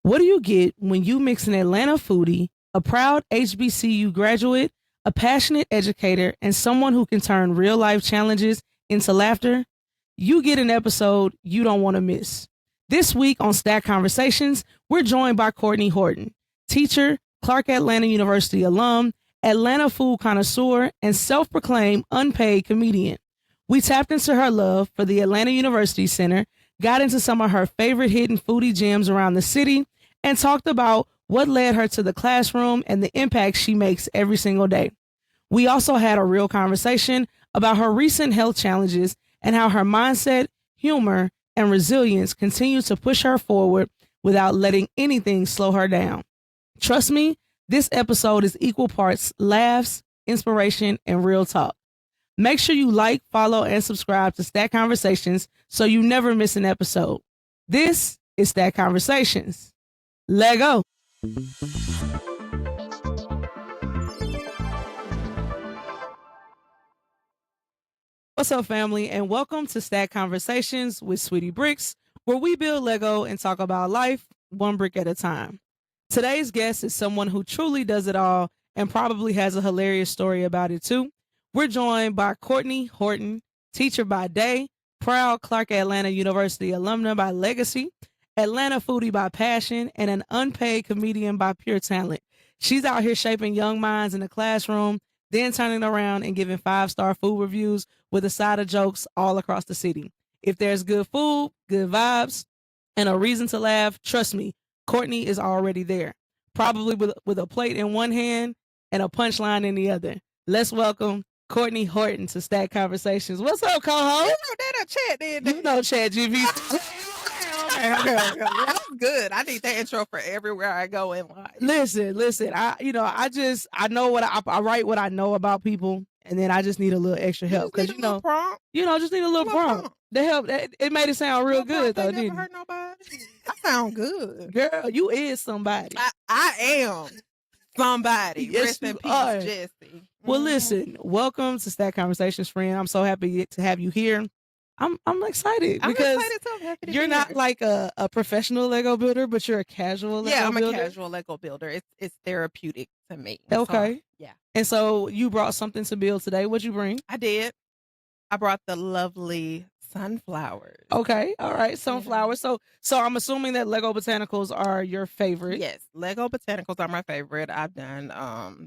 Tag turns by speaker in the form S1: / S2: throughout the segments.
S1: What do you get when you mix an Atlanta foodie, a proud HBCU graduate, a passionate educator, and someone who can turn real life challenges into laughter? You get an episode you don't want to miss. This week on Stack Conversations, we're joined by Courtney Horton, teacher, Clark Atlanta University alum, Atlanta food connoisseur, and self proclaimed unpaid comedian. We tapped into her love for the Atlanta University Center, got into some of her favorite hidden foodie gems around the city, and talked about what led her to the classroom and the impact she makes every single day. We also had a real conversation about her recent health challenges and how her mindset, humor, and resilience continue to push her forward without letting anything slow her down. Trust me, this episode is equal parts laughs, inspiration, and real talk. Make sure you like, follow, and subscribe to Stack Conversations so you never miss an episode. This is Stack Conversations. Let go. What's up, family, and welcome to Stack Conversations with Sweetie Bricks, where we build Lego and talk about life one brick at a time. Today's guest is someone who truly does it all and probably has a hilarious story about it too. We're joined by Courtney Horton, teacher by day, proud Clark Atlanta University alumna by legacy, Atlanta foodie by passion, and an unpaid comedian by pure talent. She's out here shaping young minds in the classroom, then turning around and giving 5-star food reviews with a side of jokes all across the city. If there's good food, good vibes, and a reason to laugh, trust me, Courtney is already there, probably with a plate in one hand and a punchline in the other. Let's welcome Courtney Horton to Stack Conversations. What's up, co-host?
S2: You know that a chat did.
S1: You know Chat GV.
S2: Okay. That was good. I need that intro for everywhere I go in life.
S1: Listen. I know what I write what I know about people, and then I just need a little extra help because
S2: just need a
S1: little prompt. The help it made it sound real good though.
S2: Never hurt nobody. I sound good,
S1: girl. You is somebody.
S2: I am somebody.
S1: Yes,
S2: Rest in
S1: you
S2: peace,
S1: are.
S2: Jesse.
S1: Well, listen. Welcome to Stack Conversations, friend. I'm so happy to have you here. I'm excited because
S2: excited too. I'm happy to
S1: you're
S2: be
S1: not
S2: here.
S1: like a professional Lego builder, but you're a casual Lego builder.
S2: I'm a casual Lego builder. It's therapeutic to me.
S1: Okay.
S2: So, yeah.
S1: And so you brought something to build today. What'd you bring?
S2: I did. I brought the lovely sunflowers.
S1: Okay. All right. Sunflowers. So I'm assuming that Lego Botanicals are your favorite.
S2: Yes, Lego Botanicals are my favorite. I've done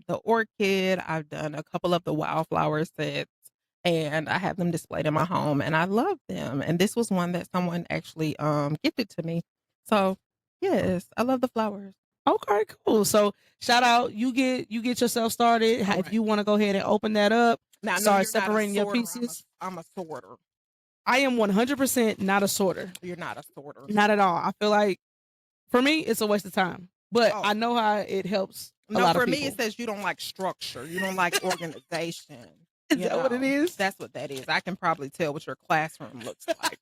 S2: the orchid. I've done a couple of the wildflower sets, and I have them displayed in my home, and I love them. And this was one that someone actually gifted to me. So yes, I love the flowers.
S1: Okay, cool. So shout out, you get yourself started.
S2: All
S1: If
S2: right.
S1: you want to go ahead and open that up,
S2: Now,
S1: start separating your pieces.
S2: I'm a sorter.
S1: I am 100% not a sorter.
S2: You're not a sorter.
S1: Not at all. I feel like for me, it's a waste of time. But I know how it helps a lot of
S2: for
S1: people.
S2: me, it says you don't like structure. You don't like organization.
S1: Is that what it is?
S2: That's what that is. I can probably tell what your classroom looks like.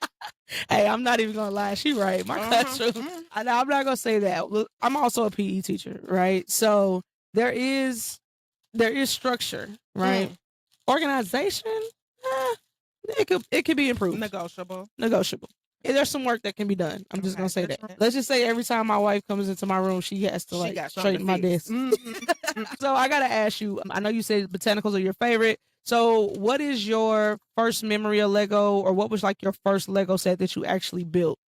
S1: Hey, I'm not even gonna lie. She right. My classroom. I'm not gonna say that. Look, I'm also a PE teacher, right? So there is structure, right? Organization, it could be improved.
S2: Negotiable.
S1: There's some work that can be done. I'm just gonna say that. Let's just say every time my wife comes into my room, she has to straighten my desk. So I gotta ask you. I know you said botanicals are your favorite. So what is your first memory of Lego, or what was like your first Lego set that you actually built?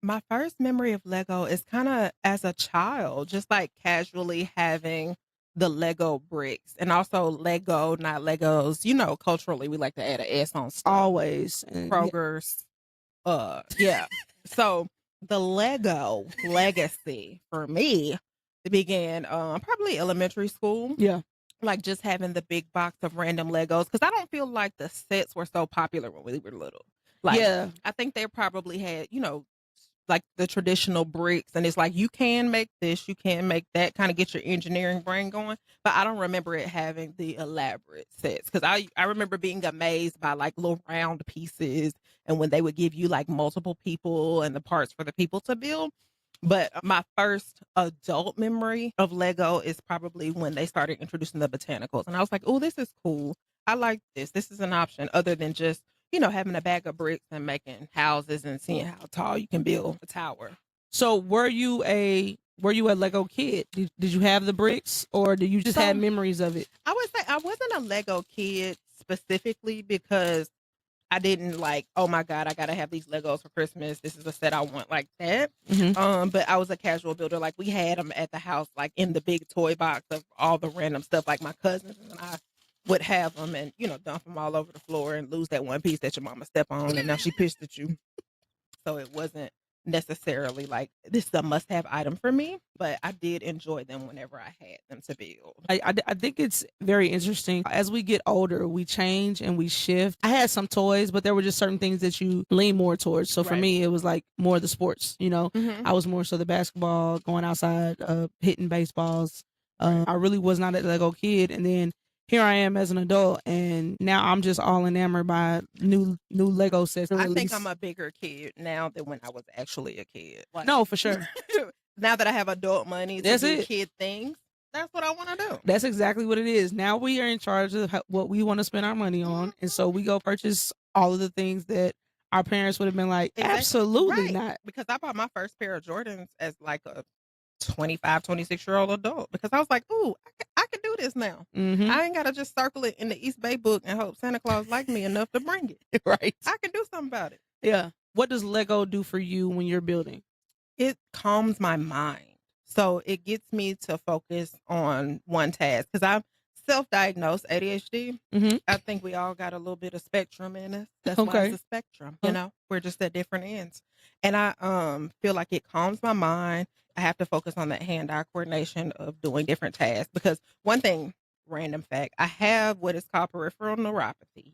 S2: My first memory of Lego is kind of as a child, just like casually having the Lego bricks, and also Lego, not Legos. You know, culturally we like to add an S on stuff.
S1: Always.
S2: Kroger's. Yeah. So the Lego legacy for me began probably elementary school.
S1: Yeah.
S2: Like just having the big box of random Legos, because I don't feel like the sets were so popular when we were little. Like,
S1: yeah.
S2: I think they probably had, like the traditional bricks, and it's like you can make this, you can make that, kind of get your engineering brain going. But I don't remember it having the elaborate sets, because I remember being amazed by like little round pieces, and when they would give you like multiple people and the parts for the people to build. But my first adult memory of Lego is probably when they started introducing the botanicals. And I was like, oh, this is cool. I like this. This is an option other than just, having a bag of bricks and making houses and seeing how tall you can build a tower.
S1: So were you a were you a Lego kid? Did you have the bricks, or did you just have
S2: So-
S1: memories of it?
S2: I would say I wasn't a Lego kid specifically because I didn't like, oh my God, I gotta have these Legos for Christmas. This is a set I want, like that. But I was a casual builder. Like, we had them at the house, like in the big toy box of all the random stuff. Like, my cousins and I would have them and, dump them all over the floor and lose that one piece that your mama step on and now she pissed at you. So it wasn't necessarily like this is a must-have item for me, but I did enjoy them whenever I had them to build.
S1: I think it's very interesting. As we get older, we change and we shift. I had some toys, but there were just certain things that you lean more towards. So for
S2: Right.
S1: me, it was like more the sports,
S2: Mhm.
S1: I was more so the basketball, going outside, hitting baseballs. I really was not a Lego kid. And then here I am as an adult, and now I'm just all enamored by new Lego sets.
S2: I think I'm a bigger kid now than when I was actually a kid. Like,
S1: No, for sure.
S2: now that I have adult money to
S1: That's
S2: do
S1: it.
S2: kid things, that's what I want to do.
S1: That's exactly what it is. Now we are in charge of what we want to spend our money on. And so we go purchase all of the things that our parents would have been like,
S2: Exactly.
S1: absolutely
S2: Right.
S1: not.
S2: Because I bought my first pair of Jordans as like a 25, 26-year-old adult because I was like, ooh, I can do this now.
S1: Mhm.
S2: I ain't got to just circle it in the East Bay book and hope Santa Claus like me enough to bring it.
S1: Right.
S2: I can do something about it.
S1: Yeah. What does Lego do for you when you're building?
S2: It calms my mind. So it gets me to focus on one task because I'm self-diagnosed ADHD.
S1: Mhm.
S2: I think we all got a little bit of spectrum in us. That's why
S1: Okay.
S2: it's a spectrum. We're just at different ends. And I feel like it calms my mind. I have to focus on that hand-eye coordination of doing different tasks because one thing, random fact, I have what is called peripheral neuropathy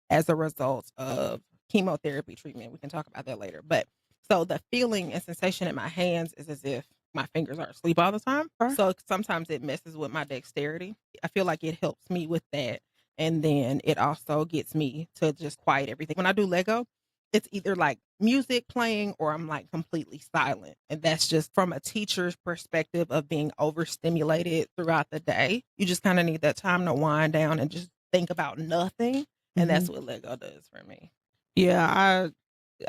S2: as a result of chemotherapy treatment. We can talk about that later. But so the feeling and sensation in my hands is as if my fingers are asleep all the time.
S1: Sure.
S2: So sometimes it messes with my dexterity. I feel like it helps me with that. And then it also gets me to just quiet everything. When I do Lego, it's either like music playing or I'm like completely silent. And that's just from a teacher's perspective of being overstimulated throughout the day. You just kind of need that time to wind down and just think about nothing. And that's what Lego does for me.
S1: Yeah,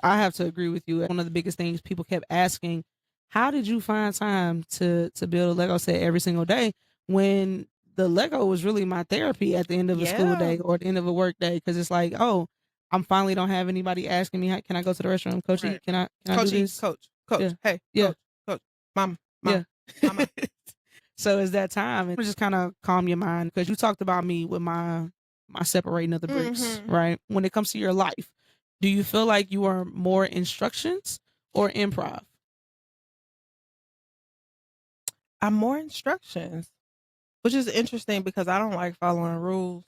S1: I have to agree with you. One of the biggest things people kept asking, how did you find time to build a Lego set every single day when the Lego was really my therapy at the end of a school
S2: Yeah.
S1: day or at the end of a work day? Because it's like, oh, I'm finally don't have anybody asking me, can I go to the restroom? Coachy,
S2: Right.
S1: can I do
S2: Coachy,
S1: this?
S2: coach,
S1: Yeah.
S2: hey,
S1: Yeah.
S2: coach, mom,
S1: Yeah.
S2: mama.
S1: So it's that time, and just kind of calm your mind because you talked about me with my separating of the bricks,
S2: Mhm.
S1: right? When it comes to your life, do you feel like you are more instructions or improv?
S2: I'm more instructions, which is interesting because I don't like following rules.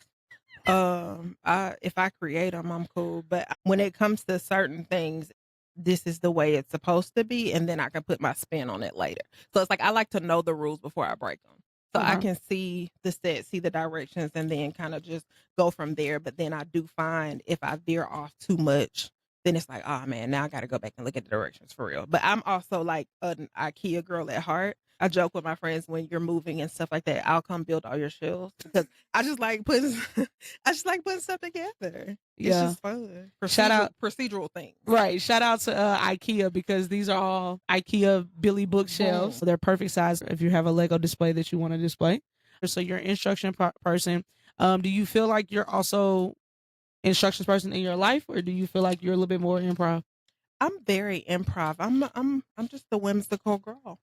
S2: If I create them, I'm cool. But when it comes to certain things, this is the way it's supposed to be, and then I can put my spin on it later. So it's like I like to know the rules before I break them, so I
S1: Okay.
S2: can see the set, see the directions, and then kind of just go from there. But then I do find if I veer off too much, then it's like, oh man, now I got to go back and look at the directions for real. But I'm also like an IKEA girl at heart. I joke with my friends when you're moving and stuff like that. I'll come build all your shelves because I just like putting, I just like putting stuff together. It's
S1: Yeah.
S2: just fun.
S1: Shout out-
S2: procedural things.
S1: Right. Shout out to IKEA because these are all IKEA Billy bookshelves.
S2: Boom.
S1: So they're perfect size if you have a Lego display that you want to display. So you're an instruction person. Do you feel like you're also instructions person in your life, or do you feel like you're a little bit more improv?
S2: I'm very improv. I'm just a whimsical girl.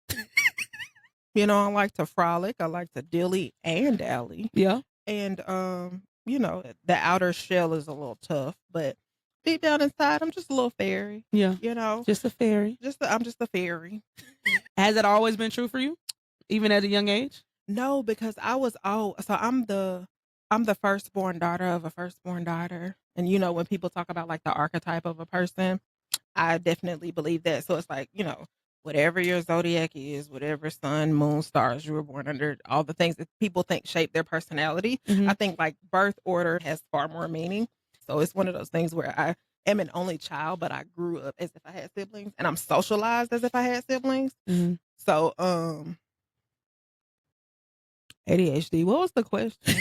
S2: I like to frolic. I like to dilly and dally.
S1: Yeah.
S2: And the outer shell is a little tough, but deep down inside, I'm just a little fairy.
S1: Yeah. Just a fairy.
S2: I'm just a fairy.
S1: Has it always been true for you, even at a young age?
S2: No, because I'm the firstborn daughter of a firstborn daughter. And when people talk about like the archetype of a person, I definitely believe that. So it's like, whatever your zodiac is, whatever sun, moon, stars you were born under, all the things that people think shape their personality.
S1: Mhm.
S2: I think like birth order has far more meaning. So it's one of those things where I am an only child, but I grew up as if I had siblings, and I'm socialized as if I had siblings.
S1: Mhm.
S2: So ADHD. What was the question?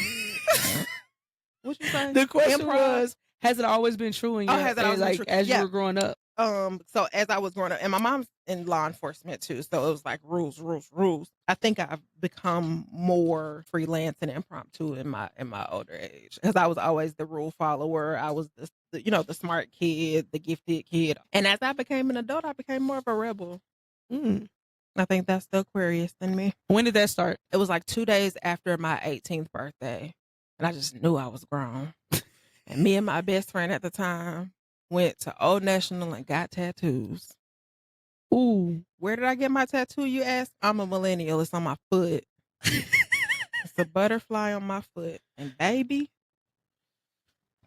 S2: What you say?
S1: The question
S2: Improv?
S1: was, has it always been true in
S2: Oh,
S1: your
S2: has it always been
S1: like
S2: true?
S1: as
S2: Yeah.
S1: you were growing up?
S2: So as I was growing up, and my mom's in law enforcement too, so it was like rules, rules, rules. I think I've become more freelance and impromptu in my older age, because I was always the rule follower. I was the smart kid, the gifted kid. And as I became an adult, I became more of a rebel.
S1: Mm.
S2: I think that's the Aquarius in me.
S1: When did that start?
S2: It was like 2 days after my 18th birthday, and I just knew I was grown. And me and my best friend at the time went to Old National and got tattoos.
S1: Ooh.
S2: Where did I get my tattoo, you ask? I'm a millennial. It's on my foot. It's a butterfly on my foot. And baby,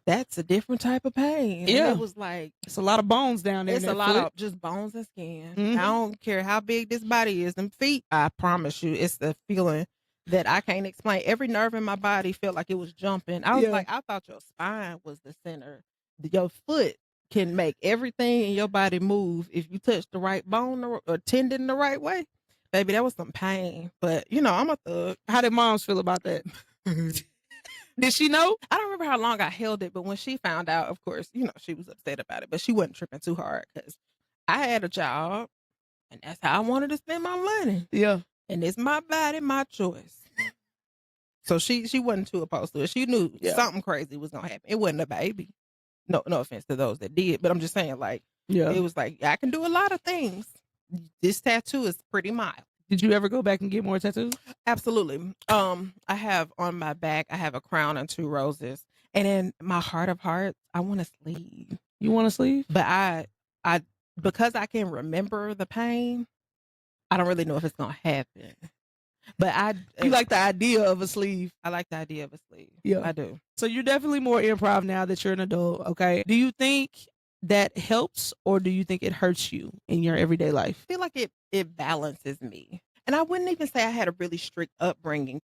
S2: that's a different type of pain.
S1: Yeah.
S2: And it was like,
S1: it's a lot of bones down there.
S2: It's
S1: in
S2: a
S1: that
S2: lot
S1: foot.
S2: of just bones and skin.
S1: Mhm.
S2: I don't care how big this body is. Them feet, I promise you, it's the feeling that I can't explain. Every nerve in my body felt like it was jumping. I was
S1: Yeah.
S2: like, I thought your spine was the center. Your foot can make everything in your body move if you touch the right bone or tendon the right way. Baby, that was some pain. But, I'm a thug.
S1: How did moms feel about that? Did she know?
S2: I don't remember how long I held it, but when she found out, of course, she was upset about it, but she wasn't tripping too hard because I had a job and that's how I wanted to spend my money.
S1: Yeah.
S2: And it's my body, my choice. So she wasn't too opposed to it. She knew something crazy was going to happen. It wasn't a baby. No offense to those that did, but I'm just saying, like, it was like, I can do a lot of things. This tattoo is pretty mild.
S1: Did you ever go back and get more tattoos?
S2: Absolutely. I have on my back, I have a crown and 2 roses. And in my heart of hearts, I want a sleeve.
S1: You want a sleeve?
S2: But I because I can remember the pain, I don't really know if it's gonna happen. But
S1: you like the idea of a sleeve.
S2: I like the idea of a sleeve.
S1: Yeah.
S2: I do.
S1: So you're definitely more improv now that you're an adult, okay? Do you think that helps or do you think it hurts you in your everyday life?
S2: I feel like it balances me. And I wouldn't even say I had a really strict upbringing.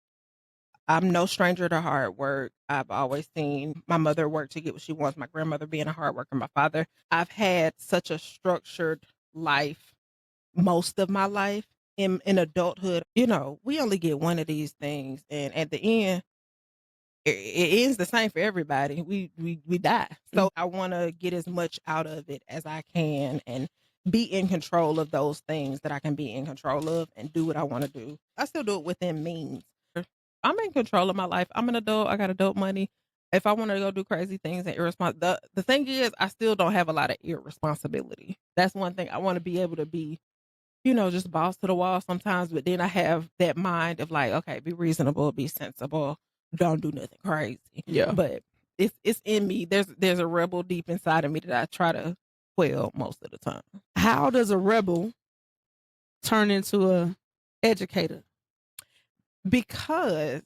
S2: I'm no stranger to hard work. I've always seen my mother work to get what she wants, my grandmother being a hard worker, my father. I've had such a structured life most of my life. In adulthood, we only get one of these things. And at the end, it ends the same for everybody. We die. So I want to get as much out of it as I can and be in control of those things that I can be in control of and do what I want to do. I still do it within means. I'm in control of my life. I'm an adult. I got adult money. If I want to go do crazy things and irresponsible, the thing is, I still don't have a lot of irresponsibility. That's one thing. I want to be able to be, just balls to the wall sometimes, but then I have that mind of like, okay, be reasonable, be sensible, don't do nothing crazy.
S1: Yeah.
S2: But it's in me. There's a rebel deep inside of me that I try to quell most of the time.
S1: How does a rebel turn into a educator?
S2: Because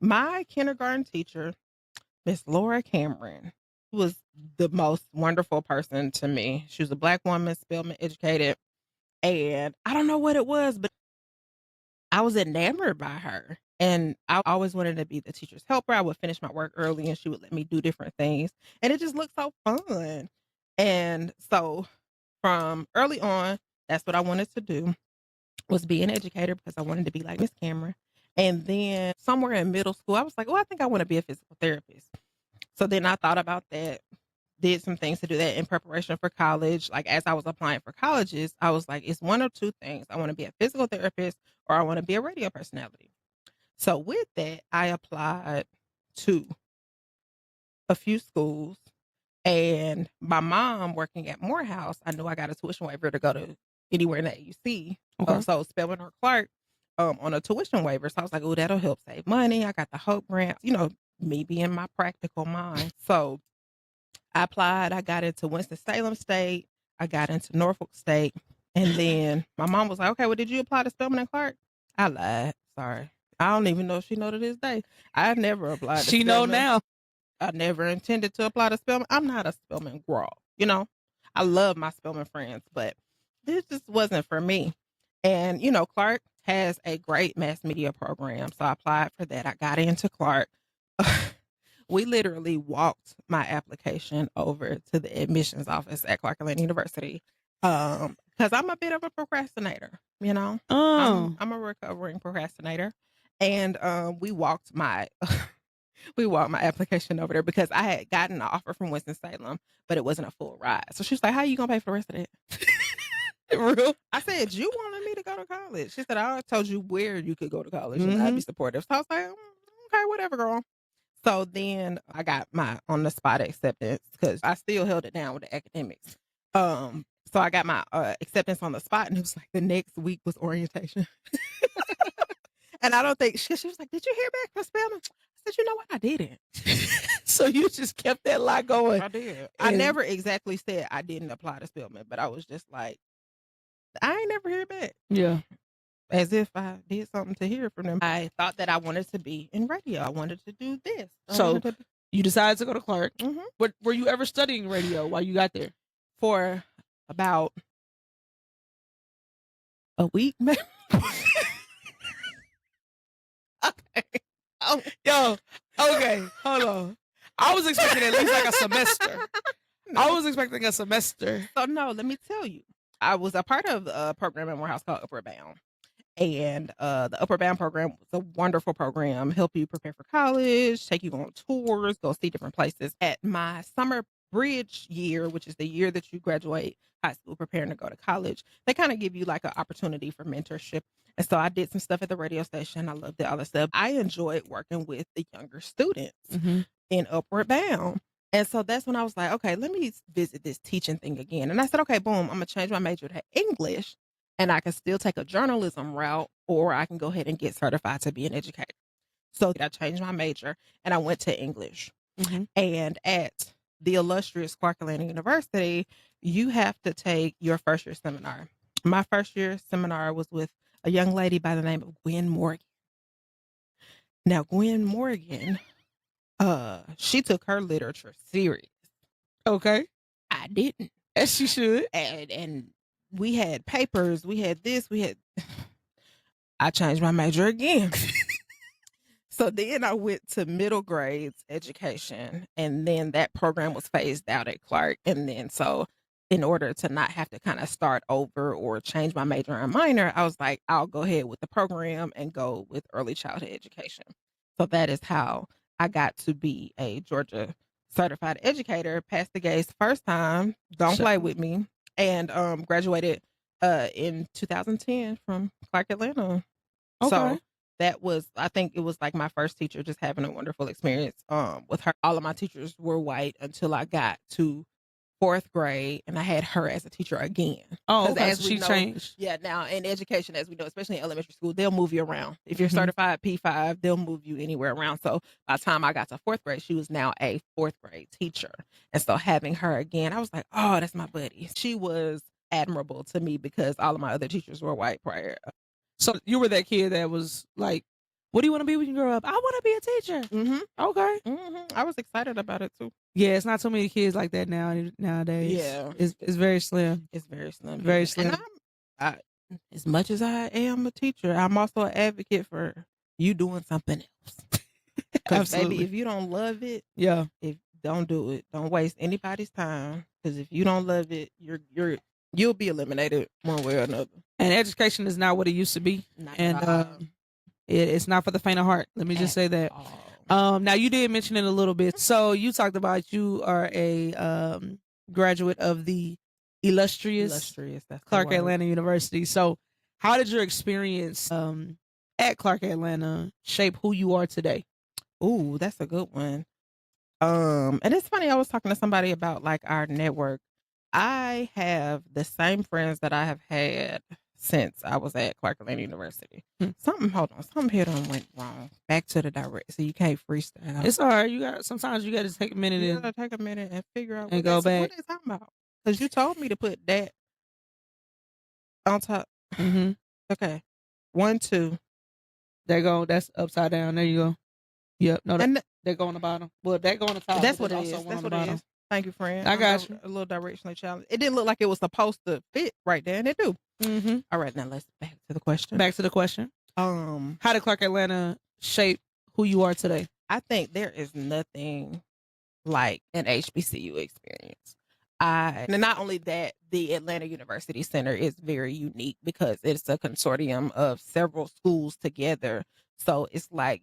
S2: my kindergarten teacher, Miss Laura Cameron, was the most wonderful person to me. She was a Black woman, Spelman educated. And I don't know what it was, but I was enamored by her. And I always wanted to be the teacher's helper. I would finish my work early and she would let me do different things. And it just looked so fun. And so from early on, that's what I wanted to do, was be an educator because I wanted to be like Miss Cameron. And then somewhere in middle school, I was like, oh, I think I want to be a physical therapist. So then I thought about that. Did some things to do that in preparation for college. Like as I was applying for colleges, I was like, it's one or two things. I want to be a physical therapist or I want to be a radio personality. So with that, I applied to a few schools, and my mom working at Morehouse, I knew I got a tuition waiver to go to anywhere in the AUC.
S1: Okay.
S2: So Spelman or Clark on a tuition waiver. So I was like, oh, that'll help save money. I got the Hope grant, me being my practical mind. So I applied. I got into Winston-Salem State. I got into Norfolk State. And then my mom was like, okay, well, did you apply to Spelman and Clark? I lied. Sorry. I don't even know if she know to this day. I never applied to
S1: She
S2: Spelman.
S1: know now.
S2: I never intended to apply to Spelman. I'm not a Spelman girl, I love my Spelman friends, but this just wasn't for me. And, Clark has a great mass media program. So I applied for that. I got into Clark. We literally walked my application over to the admissions office at Clark Atlanta University because I'm a bit of a procrastinator,
S1: Oh.
S2: I'm a recovering procrastinator. And we walked my we walked my application over there because I had gotten an offer from Winston-Salem, but it wasn't a full ride. So she was like, how you going to pay for the rest of that?
S1: Real?
S2: I said, you wanted me to go to college. She said, I already told you where you could go to college and I'd be supportive. So I was like, okay, whatever, girl. So then I got my on the spot acceptance because I still held it down with the academics. So I got my acceptance on the spot, and it was like the next week was orientation. And I don't think she was like, did you hear back from spelling? I said, you know what? I didn't.
S1: So you just kept that lie going.
S2: I did. I never exactly said I didn't apply to Spelman, but I was just like, I ain't never hear back.
S1: Yeah.
S2: As if I did something to hear from them. I thought that I wanted to be in radio. I wanted to do this.
S1: So you decided to go to Clark.
S2: Mm-hmm.
S1: Were you ever studying radio while you got there?
S2: For about a week, maybe. Okay.
S1: Oh, yo. Okay. Hold on. I was expecting at least like a semester.
S2: No.
S1: I was expecting a semester.
S2: So no, let me tell you. I was a part of a program at Morehouse called Upward Bound. And the Upward Bound program was a wonderful program. Help you prepare for college, take you on tours, go see different places. At my summer bridge year, which is the year that you graduate high school preparing to go to college, they kind of give you like an opportunity for mentorship. And so I did some stuff at the radio station. I loved it, all that stuff. I enjoyed working with the younger students in Upward Bound. And so that's when I was like, okay, let me visit this teaching thing again. And I said, okay, boom, I'm going to change my major to English, and I can still take a journalism route, or I can go ahead and get certified to be an educator. So I changed my major and I went to English. And at the illustrious Clark Atlanta University, you have to take your first year seminar. My first year seminar was with a young lady by the name of Gwen Morgan. Now, Gwen Morgan, she took her literature serious.
S1: Okay.
S2: I didn't.
S1: As she should.
S2: And we had papers, we had this, I changed my major again. So then I went to middle grades education, and then that program was phased out at Clark. And then so in order to not have to kind of start over or change my major and minor, I was like, I'll go ahead with the program and go with early childhood education. So that is how I got to be a Georgia certified educator, passed the gates first time, don't play with me, and graduated in 2010 from Clark Atlanta.
S1: Okay.
S2: So that was, I think it was like my first teacher, just having a wonderful experience with her. All of my teachers were white until I got to 4th grade, and I had her as a teacher again.
S1: Oh, okay.
S2: As
S1: So she changed.
S2: Yeah, now in education, as we know, especially in elementary school, they'll move you around. If you're certified P5, they'll move you anywhere around. So by the time I got to 4th grade, she was now a 4th grade teacher. And so having her again, I was like, oh, that's my buddy. She was admirable to me because all of my other teachers were white prior.
S1: So you were that kid that was like, what do you want to be when you grow up? I want to be a teacher. Okay.
S2: I was excited about it too.
S1: Yeah, it's not so many kids like that nowadays.
S2: Yeah.
S1: It's very slim.
S2: It's very slim.
S1: Very slim.
S2: And I, as much as I am a teacher, I'm also an advocate for you doing something else.
S1: Absolutely.
S2: Baby, if you don't love it,
S1: yeah,
S2: don't do it. Don't waste anybody's time. Because if you don't love it, you'll be eliminated one way or another.
S1: And education is not what it used to be. It's not for the faint of heart. Let me just say that. Now you did mention it a little bit. So you talked about you are a graduate of the illustrious Clark Atlanta University. So how did your experience at Clark Atlanta shape who you are today?
S2: Ooh, that's a good one. And it's funny, I was talking to somebody about like our network. I have the same friends that I have had since I was at Clark Atlanta University. Something here done went wrong. Back to the direct, so you can't freestyle.
S1: It's all right. Sometimes you got to take a minute.
S2: You gotta take a minute and figure out
S1: and go back.
S2: What they talking about? Because you told me to put that on top. Okay, 1, 2.
S1: That's upside down. There you go. Yep. No, they go on the bottom. Well, they go on the top.
S2: That's what it is. That's what it is. Thank you, friend.
S1: I got you.
S2: A little directionally challenged. It didn't look like it was supposed to fit right there, and it do. All right, now let's back to the question. How did Clark Atlanta shape who you are today? I think there is nothing like an HBCU experience. And not only that, the Atlanta University Center is very unique because it's a consortium of several schools together. So it's like,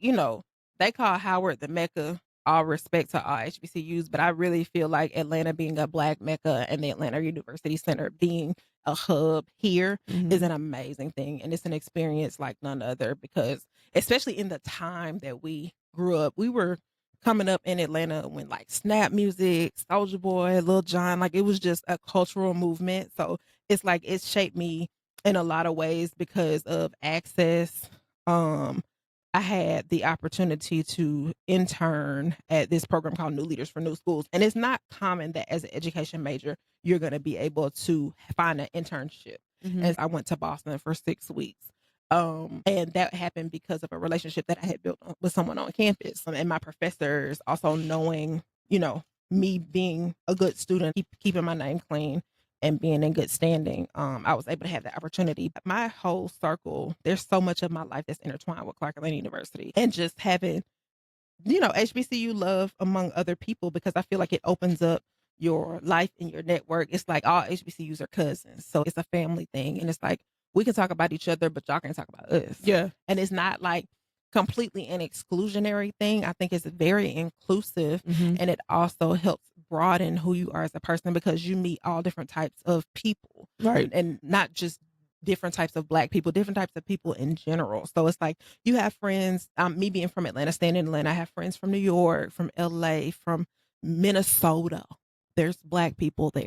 S2: They call Howard the Mecca. All respect to all HBCUs, but I really feel like Atlanta being a Black Mecca and the Atlanta University Center being a hub here is an amazing thing. And it's an experience like none other because, especially in the time that we grew up, we were coming up in Atlanta when like Snap Music, Soulja Boy, Lil Jon, like it was just a cultural movement. So it's like it's shaped me in a lot of ways because of access. I had the opportunity to intern at this program called New Leaders for New Schools. And it's not common that as an education major, you're going to be able to find an internship. As I went to Boston for 6 weeks. And that happened because of a relationship that I had built with someone on campus. And my professors also knowing, me being a good student, keeping my name clean and being in good standing, I was able to have the opportunity. My whole circle, there's so much of my life that's intertwined with Clark Atlanta University and just having, HBCU love among other people because I feel like it opens up your life and your network. It's like all HBCUs are cousins. So it's a family thing. And it's like, we can talk about each other, but y'all can't talk about us.
S1: Yeah.
S2: And it's not like completely an exclusionary thing. I think it's very inclusive and it also helps broaden who you are as a person because you meet all different types of people.
S1: Right.
S2: And not just different types of Black people, different types of people in general. So it's like you have friends, me being from Atlanta, staying in Atlanta, I have friends from New York, from LA, from Minnesota. There's Black people there.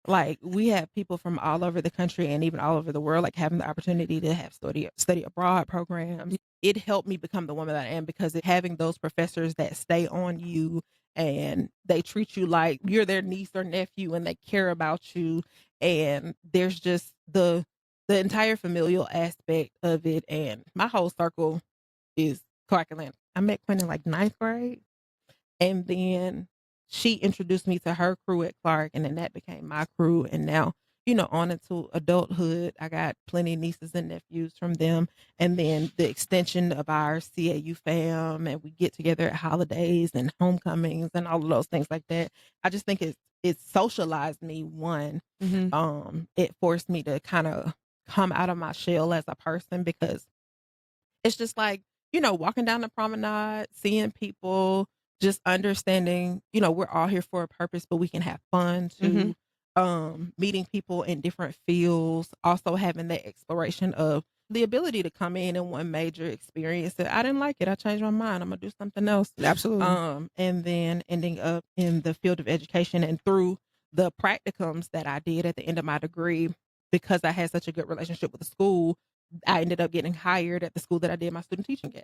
S2: Like we have people from all over the country and even all over the world, like having the opportunity to have study abroad programs. It helped me become the woman that I am because having those professors that stay on you and they treat you like you're their niece or nephew and they care about you. And there's just the entire familial aspect of it. And my whole circle is Clark Atlanta. I met Quinn in like 9th grade. And then she introduced me to her crew at Clark, and then that became my crew. And now, on into adulthood, I got plenty of nieces and nephews from them. And then the extension of our CAU fam, and we get together at holidays and homecomings and all of those things like that. I just think it socialized me. One, it forced me to kind of come out of my shell as a person because it's just like, walking down the promenade, seeing people, just understanding, we're all here for a purpose, but we can have fun too. Meeting people in different fields, also having that exploration of the ability to come in one major experience that I didn't like it. I changed my mind. I'm gonna do something else.
S1: Absolutely.
S2: And then ending up in the field of education and through the practicums that I did at the end of my degree, because I had such a good relationship with the school, I ended up getting hired at the school that I did my student teaching at.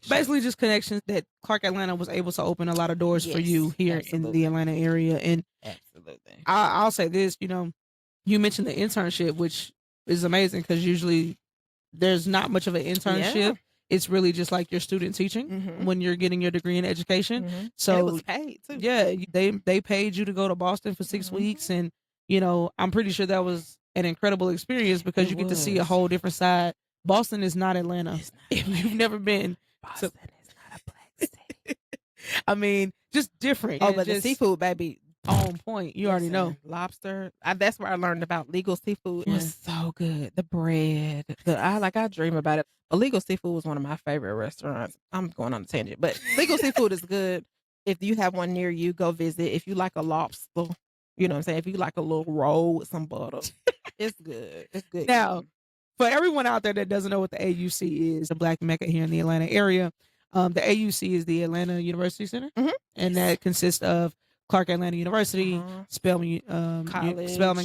S1: Basically just connections that Clark Atlanta was able to open a lot of doors for you here in the Atlanta area. And
S2: absolutely,
S1: I'll say this, you mentioned the internship, which is amazing because usually there's not much of an internship.
S2: Yeah.
S1: It's really just like your student teaching when you're getting your degree in education. So
S2: and it was paid too.
S1: Yeah, they paid you to go to Boston for 6 weeks. And, I'm pretty sure that was an incredible experience because you get to see a whole different side. Boston is not Atlanta. If you've never been.
S2: Boston is not a Black city.
S1: I mean, just different.
S2: Oh, but the seafood, baby,
S1: on point. You already know.
S2: Lobster. That's where I learned about legal seafood. It was so good. The bread. I dream about it. Illegal seafood was one of my favorite restaurants. I'm going on a tangent, but legal seafood is good. If you have one near you, go visit. If you like a lobster, you know what I'm saying? If you like a little roll with some butter, it's good. It's good.
S1: Now, for everyone out there that doesn't know what the AUC is, the Black Mecca here in the Atlanta area, the AUC is the Atlanta University Center, and that consists of Clark Atlanta University, Spelman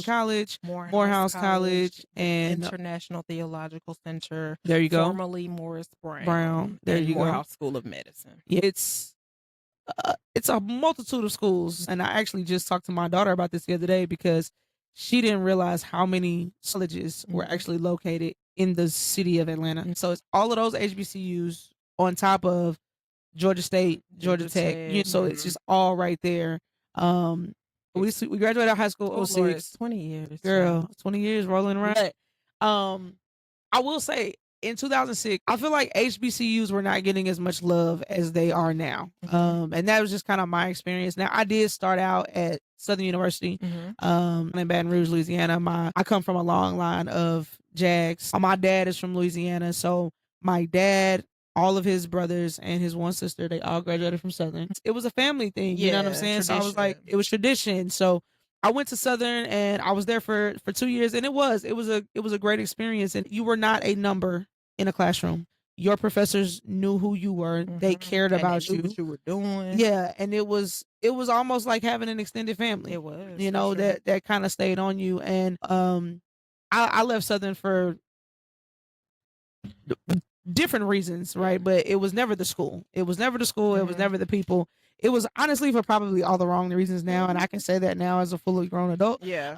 S1: College, Morehouse College, and
S2: International Theological Center.
S1: There you go.
S2: Formerly Morris Brown.
S1: There you go.
S2: Morehouse School of Medicine.
S1: Yeah, it's a multitude of schools, and I actually just talked to my daughter about this the other day because she didn't realize how many colleges were actually located in the city of Atlanta. So it's all of those HBCUs on top of Georgia State, Georgia Tech. So it's just all right there. We graduated out of high school 06.
S2: 20 years.
S1: Girl, 20 years rolling around. But, I will say in 2006, I feel like HBCUs were not getting as much love as they are now. And that was just kind of my experience. Now, I did start out at Southern University in Baton Rouge, Louisiana. I come from a long line of Jags. My dad is from Louisiana. So my dad all of his brothers and his one sister, they all graduated from Southern. It was a family thing, you know what I'm
S2: Yeah,
S1: saying? So I was like,
S2: tradition.
S1: it was tradition. So I went to Southern and I was there for 2 years, and it was a great experience. And you were not a number in a classroom. Your professors knew who you were. They cared
S2: And they
S1: about
S2: knew
S1: you.
S2: what you were doing.
S1: Yeah, and it was almost like having an extended family.
S2: It was,
S1: You
S2: for
S1: know,
S2: sure.
S1: that kind of stayed on you. And I left Southern for different reasons, right? But it was never the school. It was never the school. It was never the people. It was honestly for probably all the wrong reasons now, and I can say that now as a fully grown adult.
S2: Yeah.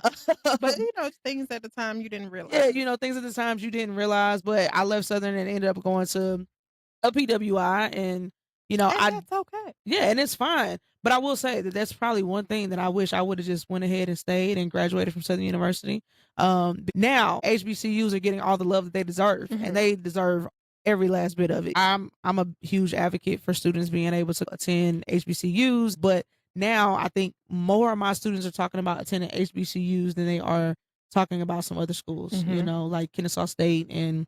S2: But things at the time you didn't realize.
S1: Yeah, things at the times you didn't realize. But I left Southern and ended up going to a PWI, and
S2: and that's okay.
S1: yeah, and it's fine. But I will say that that's probably one thing that I wish I would have just went ahead and stayed and graduated from Southern University. Now HBCUs are getting all the love that they deserve, and they deserve every last bit of it. I'm a huge advocate for students being able to attend HBCUs, but now I think more of my students are talking about attending HBCUs than they are talking about some other schools. You know, like Kennesaw State, and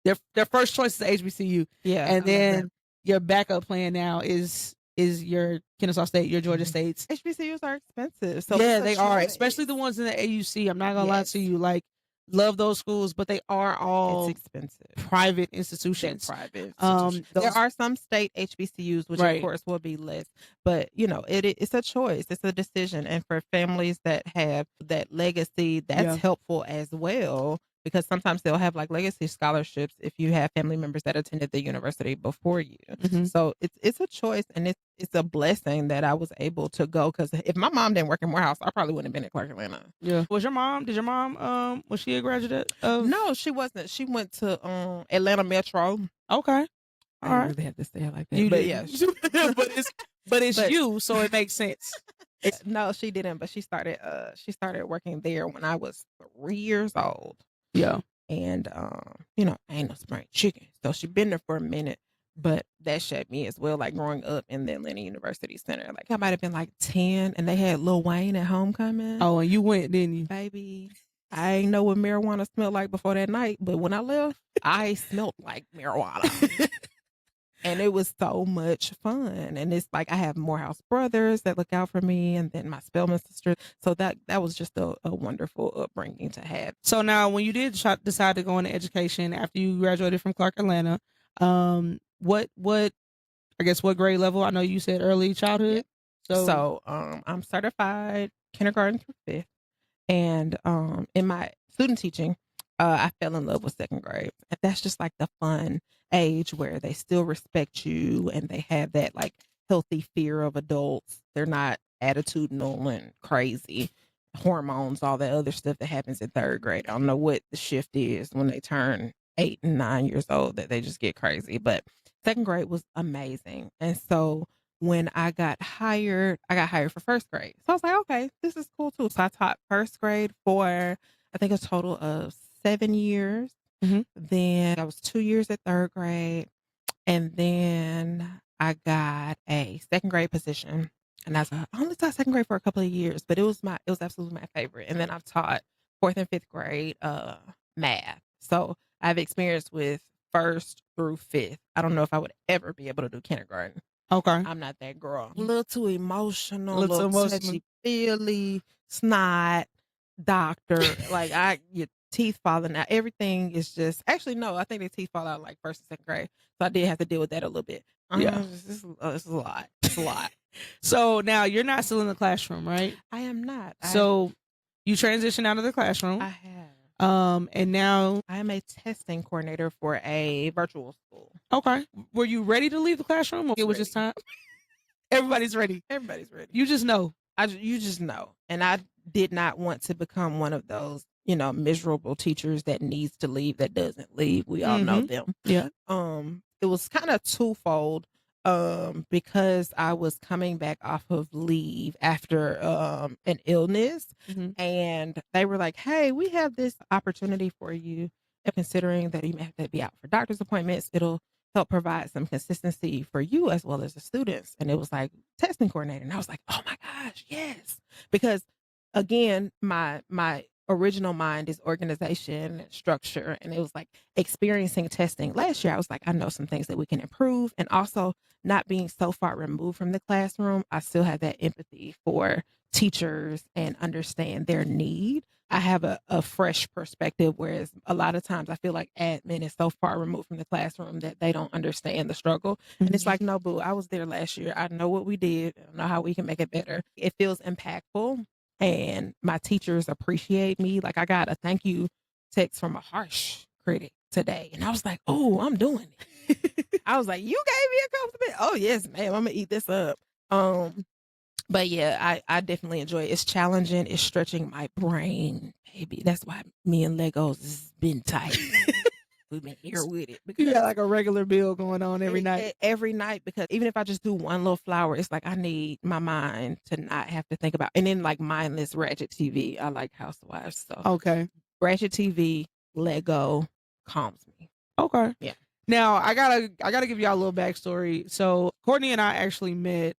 S1: their first choice is HBCU.
S2: Yeah.
S1: And then your backup plan now is your Kennesaw State, your Georgia States.
S2: HBCUs are expensive. So
S1: Yeah, they are, especially the ones in the AUC. I'm not gonna lie to you, like, love those schools, but they are all
S2: it's expensive.
S1: private institutions.
S2: Private institutions. There are some state HBCUs, which of course will be less, but it's a choice. It's a decision, and for families that have that legacy, that's helpful as well. Because sometimes they'll have like legacy scholarships if you have family members that attended the university before you. So it's a choice, and it's a blessing that I was able to go. Because if my mom didn't work in Morehouse, I probably wouldn't have been at Clark Atlanta.
S1: Yeah. Did your mom was she a graduate of?
S2: No, she wasn't. She went to Atlanta Metro.
S1: Okay.
S2: I didn't really have to say it like that. But yeah.
S1: but it's you, so it makes sense.
S2: No, she didn't, but she started working there when I was 3 years old.
S1: Yeah.
S2: And ain't no spring chicken. So she been there for a minute, but that shaped me as well. Like growing up in the Atlanta University Center. Like I might have been like 10 and they had Lil Wayne at homecoming.
S1: Oh, and you went, didn't you?
S2: Baby, I ain't know what marijuana smelled like before that night, but when I left, I smelled like marijuana. And it was so much fun. And it's like I have Morehouse brothers that look out for me, and then my Spelman sister. So that was just a wonderful upbringing to have. So
S1: now when you did decide to go into education after you graduated from Clark Atlanta, what grade level? I know you said early childhood.
S2: Yeah. So I'm certified kindergarten through 5th. And in my student teaching, I fell in love with 2nd grade. And that's just like the fun age where they still respect you and they have that like healthy fear of adults. They're not attitudinal and crazy, hormones, all that other stuff that happens in 3rd grade. I don't know what the shift is when they turn 8 and 9 years old that they just get crazy. But 2nd grade was amazing. And so when I got hired for 1st grade. So I was like, okay, this is cool too. So I taught 1st grade for, I think, a total of 7 years. Then I was 2 years at 3rd grade. And then I got a 2nd grade position. And I only taught 2nd grade for a couple of years, but it was absolutely my favorite. And then I've taught 4th and 5th grade math. So I have experience with 1st through 5th. I don't know if I would ever be able to do kindergarten.
S1: Okay.
S2: I'm not that girl. A little too emotional, a little touchy-feely, snot, doctor. Like your teeth falling out. Everything is just, actually, no, I think the teeth fall out like 1st and 2nd grade. So I did have to deal with that a little bit.
S1: Yeah.
S2: It's a lot. It's a lot.
S1: So now you're not still in the classroom, right?
S2: I am not.
S1: So you transitioned out of the classroom.
S2: I have.
S1: And now
S2: I am a testing coordinator for a virtual school.
S1: Okay. Were you ready to leave the classroom, or it was just time? Everybody's ready.
S2: Everybody's ready.
S1: You just know.
S2: You just know. And I did not want to become one of those, miserable teachers that needs to leave, that doesn't leave. We all know them.
S1: Yeah.
S2: It was kind of twofold. Because I was coming back off of leave after an illness, and they were like, hey, we have this opportunity for you. And considering that you may have to be out for doctor's appointments, it'll help provide some consistency for you as well as the students. And it was like testing coordinator. And I was like, oh my gosh, yes. Because again, my original mind is organization and structure. And it was like experiencing testing. Last year, I was like, I know some things that we can improve. And also not being so far removed from the classroom, I still have that empathy for teachers and understand their need. I have a fresh perspective, whereas a lot of times I feel like admin is so far removed from the classroom that they don't understand the struggle. And it's like, no, boo, I was there last year. I know what we did. I know how we can make it better. It feels impactful. And my teachers appreciate me. Like, I got a thank you text from a harsh critic today. And I was like, oh, I'm doing it. I was like, you gave me a compliment. Oh, yes, ma'am. I'm going to eat this up. But yeah, I definitely enjoy it. It's challenging. It's stretching my brain, baby. That's why me and Legos has been tight. We've been here with it.
S1: You got like a regular bill going on every night.
S2: Every night, because even if I just do one little flower, it's like I need my mind to not have to think about. And then like mindless ratchet TV. I like Housewives. So
S1: Okay.
S2: ratchet TV, Lego calms me.
S1: Okay.
S2: Yeah.
S1: Now I gotta give y'all a little backstory. So Courtney and I actually met.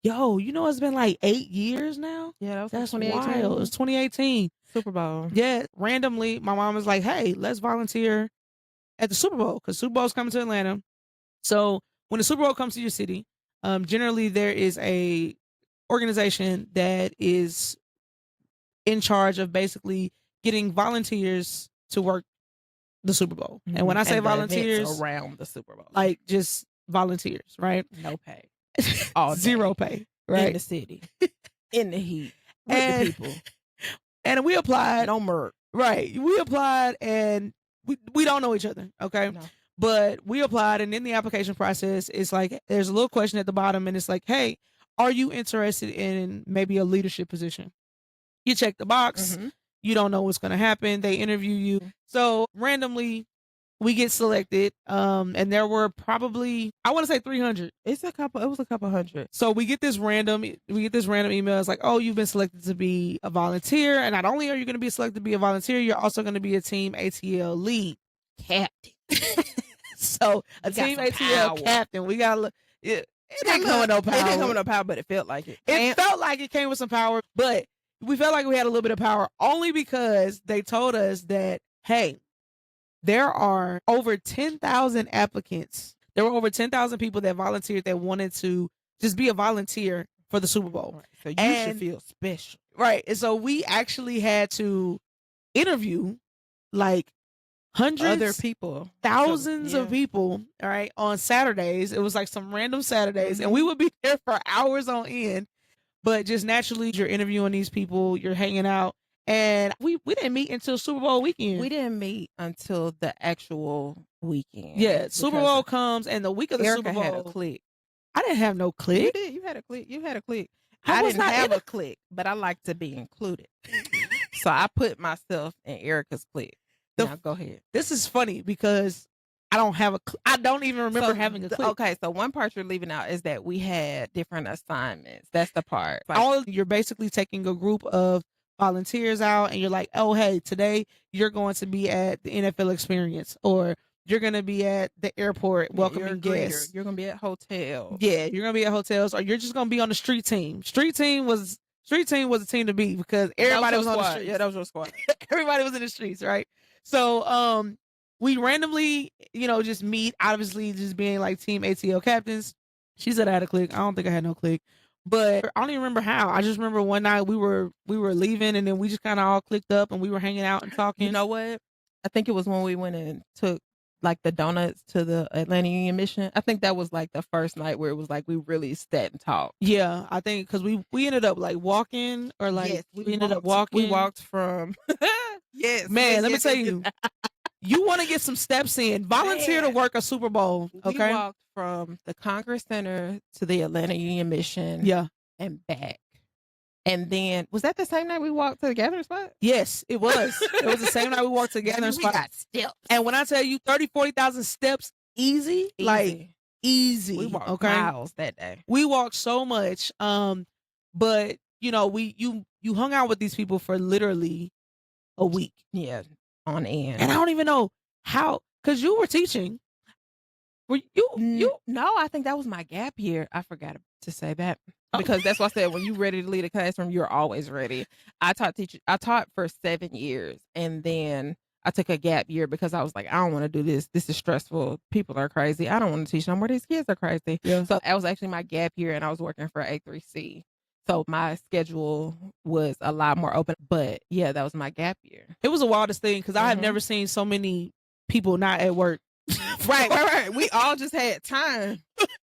S1: Yo, it's been like 8 years now.
S2: Yeah,
S1: That's
S2: 2018.
S1: wild. It was 2018.
S2: Super Bowl.
S1: Yeah, randomly, my mom was like, "Hey, let's volunteer at the Super Bowl because Super Bowl's coming to Atlanta." So when the Super Bowl comes to your city, generally there is a organization that is in charge of basically getting volunteers to work the Super Bowl. And when I say
S2: the
S1: volunteers,
S2: events around the Super Bowl,
S1: like just volunteers, right?
S2: no pay. All day.
S1: Zero pay, right?
S2: In the city, in the heat, with
S1: And-
S2: the people.
S1: And we applied.
S2: No murk.
S1: Right. We applied and we don't know each other. Okay.
S2: No.
S1: But we applied, and in the application process, it's like there's a little question at the bottom, and it's like, hey, are you interested in maybe a leadership position? You check the box.
S2: Mhm.
S1: You don't know what's going to happen. They interview you. So randomly, we get selected. And there were probably, I want to say 300.
S2: It was a couple hundred.
S1: So we get this random email. It's like, oh, you've been selected to be a volunteer. And not only are you going to be selected to be a volunteer, you're also going to be a team ATL lead
S2: Captain.
S1: So a
S2: We got
S1: team
S2: some
S1: ATL
S2: power.
S1: captain. We got to look. It didn't come with no power.
S2: It didn't come with no power, but it felt like it.
S1: It felt like it came with some power, but we felt like we had a little bit of power only because they told us that, hey, there are over 10,000 applicants. There were over 10,000 people that volunteered that wanted to just be a volunteer for the Super Bowl.
S2: Right. So you should feel special.
S1: Right. And so we actually had to interview like hundreds,
S2: Other people.
S1: thousands of
S2: Yeah.
S1: people, all right, on Saturdays. It was like some random Saturdays, and we would be there for hours on end. But just naturally, you're interviewing these people, you're hanging out, and we didn't meet until Super Bowl weekend.
S2: We didn't meet until the actual weekend.
S1: Yeah, Super
S2: because
S1: Bowl comes, and the week of the
S2: Erica
S1: Super Bowl,
S2: had a clique.
S1: I didn't have no
S2: You
S1: clique.
S2: did. You had a clique. You had a clique.
S1: I
S2: I
S1: was
S2: didn't
S1: not
S2: have
S1: in
S2: a clique, but I like to be included. So I put myself in Erica's clique.
S1: The-
S2: Now go ahead.
S1: This is funny because I don't have I don't even remember having a clique.
S2: Okay, so one part you're leaving out is that we had different assignments. That's the part.
S1: You're basically taking a group of volunteers out, and you're like, oh, hey, today you're going to be at the NFL experience, or you're going to be at the airport welcoming guests.
S2: You're gonna be at hotels.
S1: Yeah, you're going to be at hotels, or you're just going to be on the street team. Street team was a team to beat because everybody was on the streets.
S2: Yeah, that was your squad.
S1: Everybody was in the streets, right? So we randomly, just meet, obviously just being like team ATL captains. She said I had a clique. I don't think I had no clique. But I don't even remember how. I just remember one night we were leaving, and then we just kind of all clicked up and we were hanging out and talking.
S2: You know what? I think it was when we went and took like the donuts to the Atlanta Union Mission. I think that was like the first night where it was like we really sat and talked.
S1: Yeah, I think because we ended up like walking, or like
S2: Yes,
S1: we ended up walking.
S2: We walked from yes.
S1: Man, let me
S2: yes,
S1: tell
S2: yes,
S1: you, you want to get some steps in. Volunteer to
S2: Man.
S1: work a Super Bowl. Okay.
S2: We walked from the Congress Center to the Atlanta Union Mission.
S1: Yeah.
S2: And back. And then was that the same night we walked to the gathering spot?
S1: Yes, it was. It was the same night we walked together.
S2: We got steps.
S1: And when I tell you 40,000 steps, easy, like easy.
S2: We walked
S1: okay.
S2: miles that day.
S1: We walked so much. But you hung out with these people for literally a week.
S2: Yeah, on end.
S1: And I don't even know how, because you were teaching. Were you?
S2: No, I think that was my gap year. I forgot to say that. because that's why I said when you're ready to leave the classroom, you're always ready. I taught for 7 years, and then I took a gap year because I was like, I don't want to do this. This is stressful. People are crazy. I don't want to teach no more. These kids are crazy.
S1: Yeah.
S2: So that was actually my gap year, and I was working for A3C. So my schedule was a lot more open. But yeah, that was my gap year.
S1: It was the wildest thing because I have
S2: Mhm.
S1: never seen so many people not at work.
S2: Right. We all just had time.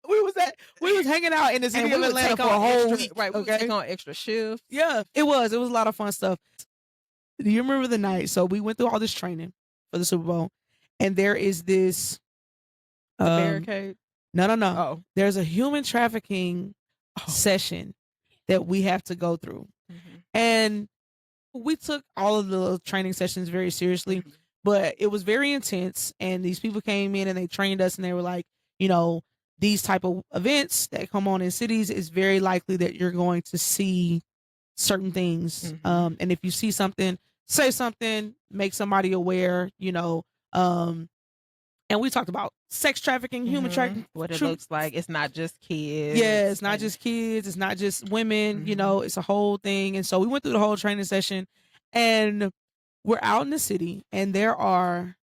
S1: We was hanging out in the city of Atlanta for a whole week.
S2: Right. We would take on extra shifts.
S1: Yeah, it was. It was a lot of fun stuff. Do you remember the night? So we went through all this training for the Super Bowl, and there is this
S2: barricade.
S1: No.
S2: Oh.
S1: There's a human trafficking session that we have to go through, and we took all of the training sessions very seriously, but it was very intense. And these people came in and they trained us, and they were like, you know, these type of events that come on in cities, it's very likely that you're going to see certain things. And if you see something, say something, make somebody aware, you know. And we talked about sex trafficking, human trafficking,
S2: what it looks like. It's not just kids.
S1: Yeah, it's not just kids. It's not just women. You know, it's a whole thing. And so we went through the whole training session, and we're out in the city, and there are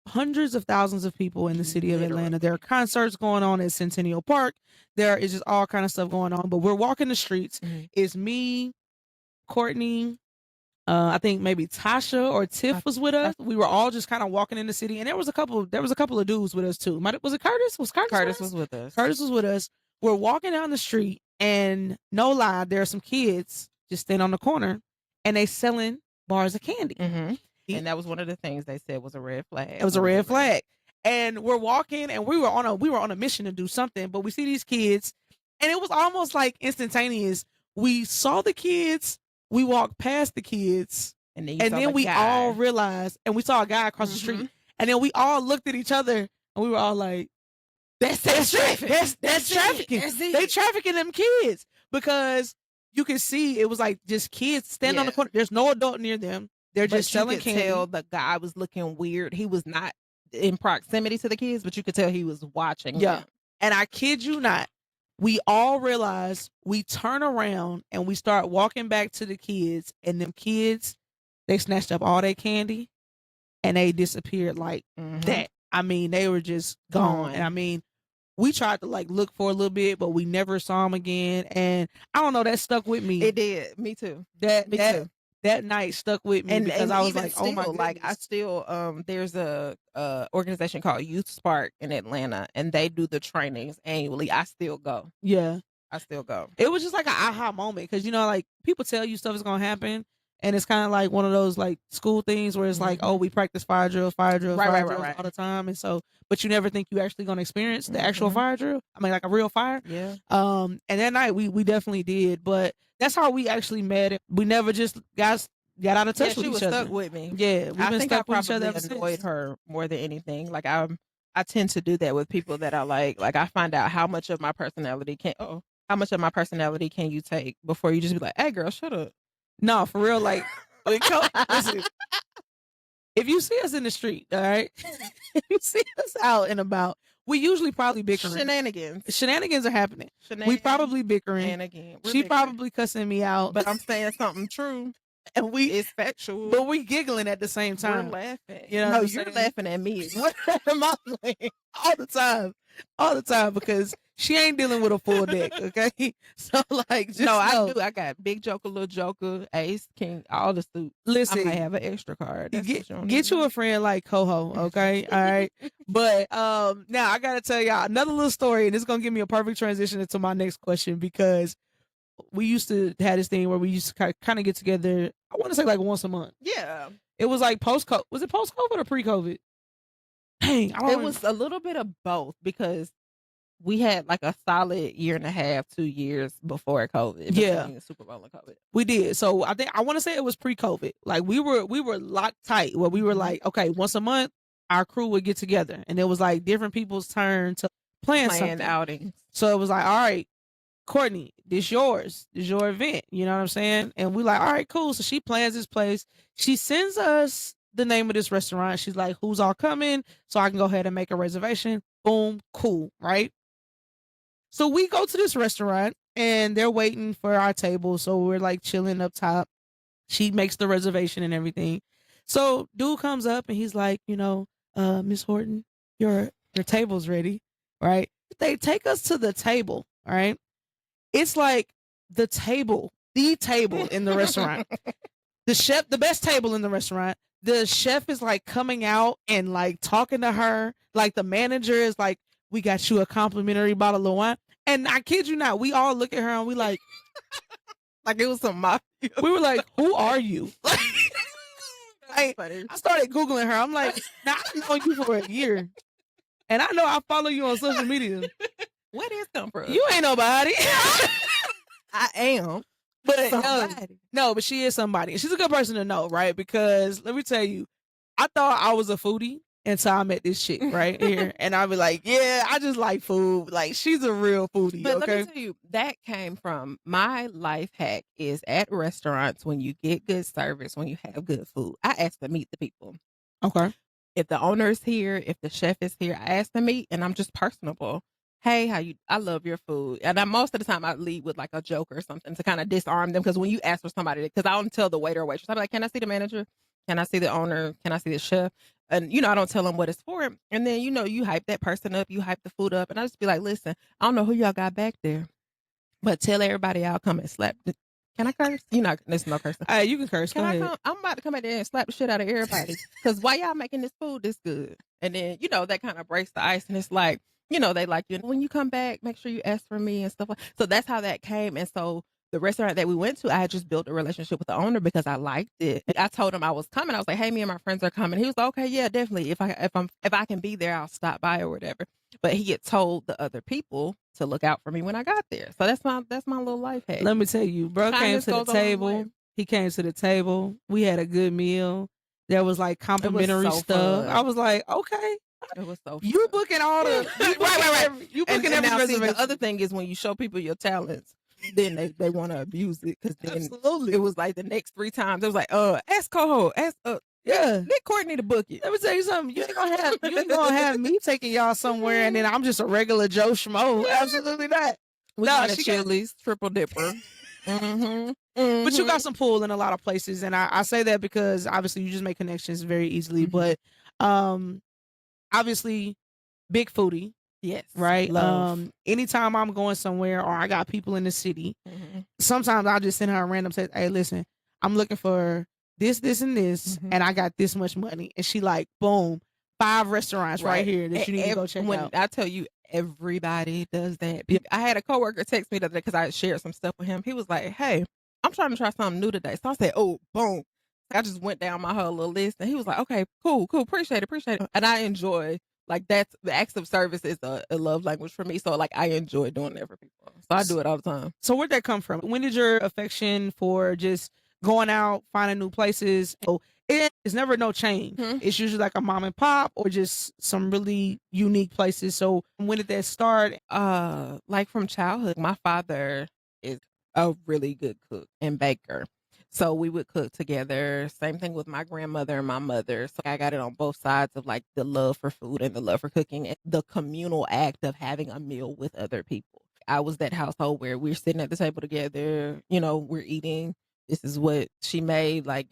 S1: hundreds of thousands of people in the city of Atlanta. There are concerts going on at Centennial Park. There is just all kind of stuff going on. But we're walking the streets. It's me, Courtney, I think maybe Tasha or Tiff was with us. We were all just kind of walking in the city, and there was a couple of dudes with us too. Was it Curtis?
S2: Curtis was with us.
S1: Curtis was with us. We're walking down the street, and no lie, there are some kids just standing on the corner, and they selling bars of candy.
S2: And that was one of the things they said was a red flag.
S1: It was a red flag. And we're walking, and we were on a mission to do something, but we see these kids, and it was almost like instantaneous. We saw the kids, we walked past the kids, and then we all realized, and we saw a guy across the street, and then we all looked at each other, and we were all like, that's trafficking. That's trafficking. They trafficking them kids, because you can see it was like just kids standing on the corner. There's no adult near them. They're just selling candy.
S2: Tell the guy was looking weird. He was not in proximity to the kids, but you could tell he was watching them.
S1: And I kid you not, we all realized, we turn around and we start walking back to the kids, and them kids, they snatched up all their candy and they disappeared like that. I mean, they were just gone. And I mean, we tried to like look for a little bit, but we never saw them again. And I don't know, that stuck with me.
S2: It did. Me too.
S1: That night stuck with me, because I was like,
S2: still,
S1: oh my goodness.
S2: Like I still there's a organization called Youth Spark in Atlanta, and they do the trainings annually. I still go.
S1: Yeah.
S2: I still go.
S1: It was just like an aha moment, because you know, like people tell you stuff is gonna happen, and it's kind of like one of those like school things where it's like, oh, we practice fire drills all the time, and so, but you never think you actually gonna experience the actual fire drill. I mean, like a real fire.
S2: Yeah.
S1: And that night we definitely did, but that's how we actually met. We never just got out of touch with each other.
S2: She was stuck with me.
S1: Yeah, we've been stuck with each other ever since.
S2: I annoyed her more than anything. Like I tend to do that with people that I like. Like I find out how much of my personality can you take before you just be like, hey girl, shut up.
S1: No, for real. Like, listen, if you see us in the street, all right, if you see us out and about, we usually probably bickering. Shenanigans are happening. We probably bickering. She probably cussing me out,
S2: but I'm saying something true,
S1: and
S2: it's factual.
S1: But we giggling at the same time.
S2: We're laughing.
S1: You know,
S2: no, you're laughing at me.
S1: What am I doing? All the time, because she ain't dealing with a full deck, okay? So like, just
S2: I do. I got big joker, little joker, ace, king, all the suits.
S1: Listen,
S2: I might have an extra card.
S1: Get you a friend like Coho, okay? All right. But now I gotta tell y'all another little story, and it's gonna give me a perfect transition into my next question, because we used to have this thing where we used to kind of get together. I want to say like once a month.
S2: Yeah.
S1: It was like post-COVID. Was it post-COVID or pre-COVID? Dang,
S2: it was a little bit of both, because we had like a solid 1.5, 2 years before COVID.
S1: Yeah,
S2: Super Bowl and COVID.
S1: We did. So I want to say it was pre-COVID. Like we were locked tight, where we were like, okay, once a month our crew would get together, and it was like different people's turn to plan something.
S2: Outings.
S1: So it was like, all right, Courtney, this your event. You know what I'm saying? And we like, all right, cool. So she plans this place. She sends us the name of this restaurant. She's like, who's all coming? So I can go ahead and make a reservation. Boom, cool, right? So we go to this restaurant, and they're waiting for our table. So we're like chilling up top. She makes the reservation and everything. So dude comes up and he's like, Miss Horton, your table's ready, right? They take us to the table, all right? It's like the table in the restaurant. The chef, the best table in the restaurant. The chef is like coming out and like talking to her. Like the manager is like, we got you a complimentary bottle of wine. And I kid you not, we all look at her and we like,
S2: Like it was some mafia.
S1: we were like, who are you? I started Googling her. I'm like, now I've known you for a year. And I know I follow you on social media.
S2: Where this come from?
S1: You ain't nobody.
S2: I am.
S1: But no, but she is somebody. She's a good person to know, right? Because let me tell you, I thought I was a foodie until I met this chick right here. And I'll be like, yeah, I just like food. Like, she's a real foodie.
S2: But
S1: okay?
S2: let me tell you, that came from my life hack is at restaurants when you get good service, when you have good food. I ask to meet the people.
S1: Okay.
S2: If the owner is here, if the chef is here, I ask to meet and I'm just personable. Hey, I love your food. And most of the time I lead with like a joke or something to kind of disarm them. Because when you ask for somebody, because I don't tell the waiter or waitress, I'm like, can I see the manager? Can I see the owner? Can I see the chef? And, I don't tell them what it's for. And then, you hype that person up, you hype the food up. And I just be like, listen, I don't know who y'all got back there, but tell everybody I'll come and slap. Can I curse? There's no cursing.
S1: You can curse. Go ahead.
S2: I'm about to come back there and slap the shit out of everybody. Because why y'all making this food this good? And then, that kind of breaks the ice. And it's like, they like you. When you come back, make sure you ask for me and stuff. So that's how that came. And so the restaurant that we went to, I had just built a relationship with the owner because I liked it. I told him I was coming. I was like, hey, me and my friends are coming. He was like, okay, yeah, definitely. If I can be there, I'll stop by or whatever. But he had told the other people to look out for me when I got there. So that's my little life hack.
S1: Let me tell you, bro came to the table. He came to the table. We had a good meal. There was like complimentary stuff. I was like, okay.
S2: It was so fun.
S1: You booking all the right. You booking every reservation.
S2: The other thing is when you show people your talents, then they want to abuse it because then
S1: Absolutely.
S2: It was like the next 3 times it was like ask Coho, let Courtney to book it.
S1: Let me tell you something. You ain't gonna have me taking y'all somewhere and then I'm just a regular Joe Schmo. Absolutely not.
S2: We got Chili's, Triple Dipper.
S1: But you got some pull in a lot of places, and I say that because obviously you just make connections very easily. But obviously, big foodie.
S2: Yes.
S1: Right.
S2: Love.
S1: Anytime I'm going somewhere or I got people in the city, sometimes I'll just send her a random text. Hey, listen, I'm looking for this, and this, and I got this much money. And she like, boom, 5 restaurants right here that you need to go check out.
S2: I tell you, everybody does that. I had a coworker text me the other day because I shared some stuff with him. He was like, hey, I'm trying to try something new today. So I said, oh, boom. I just went down my whole little list and he was like, okay, cool. Appreciate it. And I enjoy, like, that's the acts of service is a love language for me. So like, I enjoy doing that for people. So I do it all the time.
S1: So where'd that come from? When did your affection for just going out, finding new places? Oh, it's never no chain. It's usually like a mom and pop or just some really unique places. So when did that start?
S2: Like from childhood, my father is a really good cook and baker. So we would cook together. Same thing with my grandmother and my mother. So I got it on both sides of like the love for food and the love for cooking and the communal act of having a meal with other people. I was that household where we're sitting at the table together, we're eating. This is what she made. Like,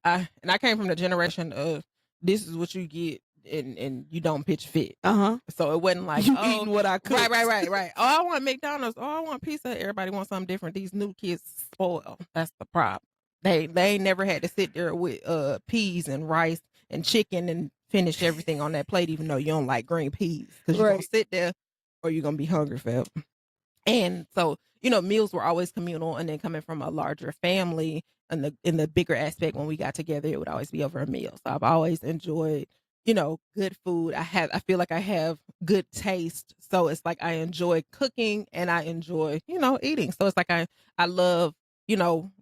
S2: I came from the generation of this is what you get and you don't pitch fit. So it wasn't like
S1: you eating what I cooked.
S2: Right. Oh, I want McDonald's. Oh, I want pizza. Everybody wants something different. These new kids spoil. That's the problem. They ain't never had to sit there with peas and rice and chicken and finish everything on that plate, even though you don't like green peas. Because you're going to sit there or you're going to be hungry forever. And so, meals were always communal. And then coming from a larger family and in the bigger aspect, when we got together, it would always be over a meal. So I've always enjoyed, good food. I feel like I have good taste. So it's like I enjoy cooking and I enjoy, eating. So it's like I love,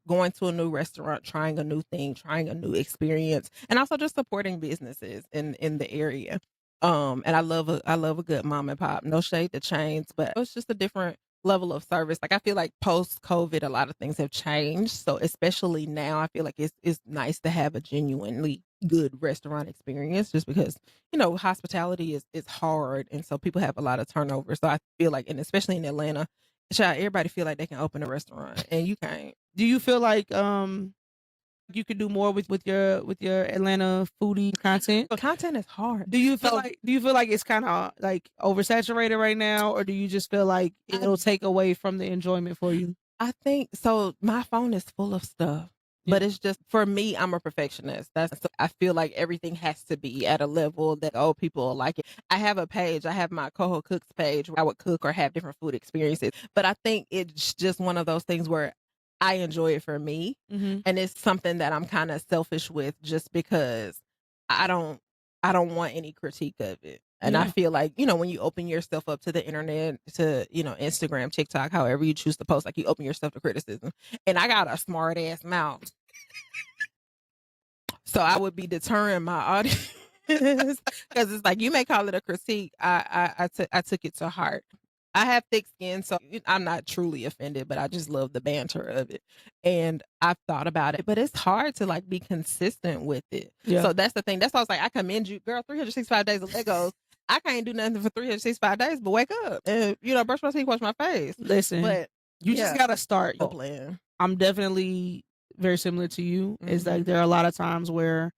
S2: going to a new restaurant, trying a new thing, trying a new experience, and also just supporting businesses in the area. And I love a good mom and pop. No shade to chains, but it's just a different level of service. Like I feel like post COVID, a lot of things have changed. So especially now, I feel like it's nice to have a genuinely good restaurant experience, just because hospitality is hard, and so people have a lot of turnover. So I feel like, and especially in Atlanta, Child, everybody feel like they can open a restaurant and you can't.
S1: Do you feel like you could do more with your Atlanta foodie content?
S2: But content is hard.
S1: Do you feel like it's kind of like oversaturated right now, or do you just feel like it'll take away from the enjoyment for you?
S2: I think so. My phone is full of stuff.
S1: Yeah.
S2: But it's just, for me, I'm a perfectionist. I feel like everything has to be at a level that, people will like it. I have a page. I have my Coho Cooks page where I would cook or have different food experiences. But I think it's just one of those things where I enjoy it for me.
S1: Mm-hmm.
S2: And it's something that I'm kind of selfish with, just because I don't want any critique of it. And I feel like, when you open yourself up to the internet, to, Instagram, TikTok, however you choose to post, like, you open yourself to criticism. And I got a smart ass mouth. So I would be deterring my audience, because it's like, you may call it a critique. I took it to heart. I have thick skin, so I'm not truly offended, but I just love the banter of it. And I've thought about it, but it's hard to like be consistent with it.
S1: Yeah.
S2: So that's the thing. That's why I was like, I commend you, girl. 365 days of Legos. I can't do nothing for 365 days, but wake up and brush my teeth, wash my face.
S1: Listen,
S2: but
S1: you just gotta start.
S2: The plan.
S1: I'm definitely very similar to you.
S2: Mm-hmm.
S1: It's like there are a lot of times where,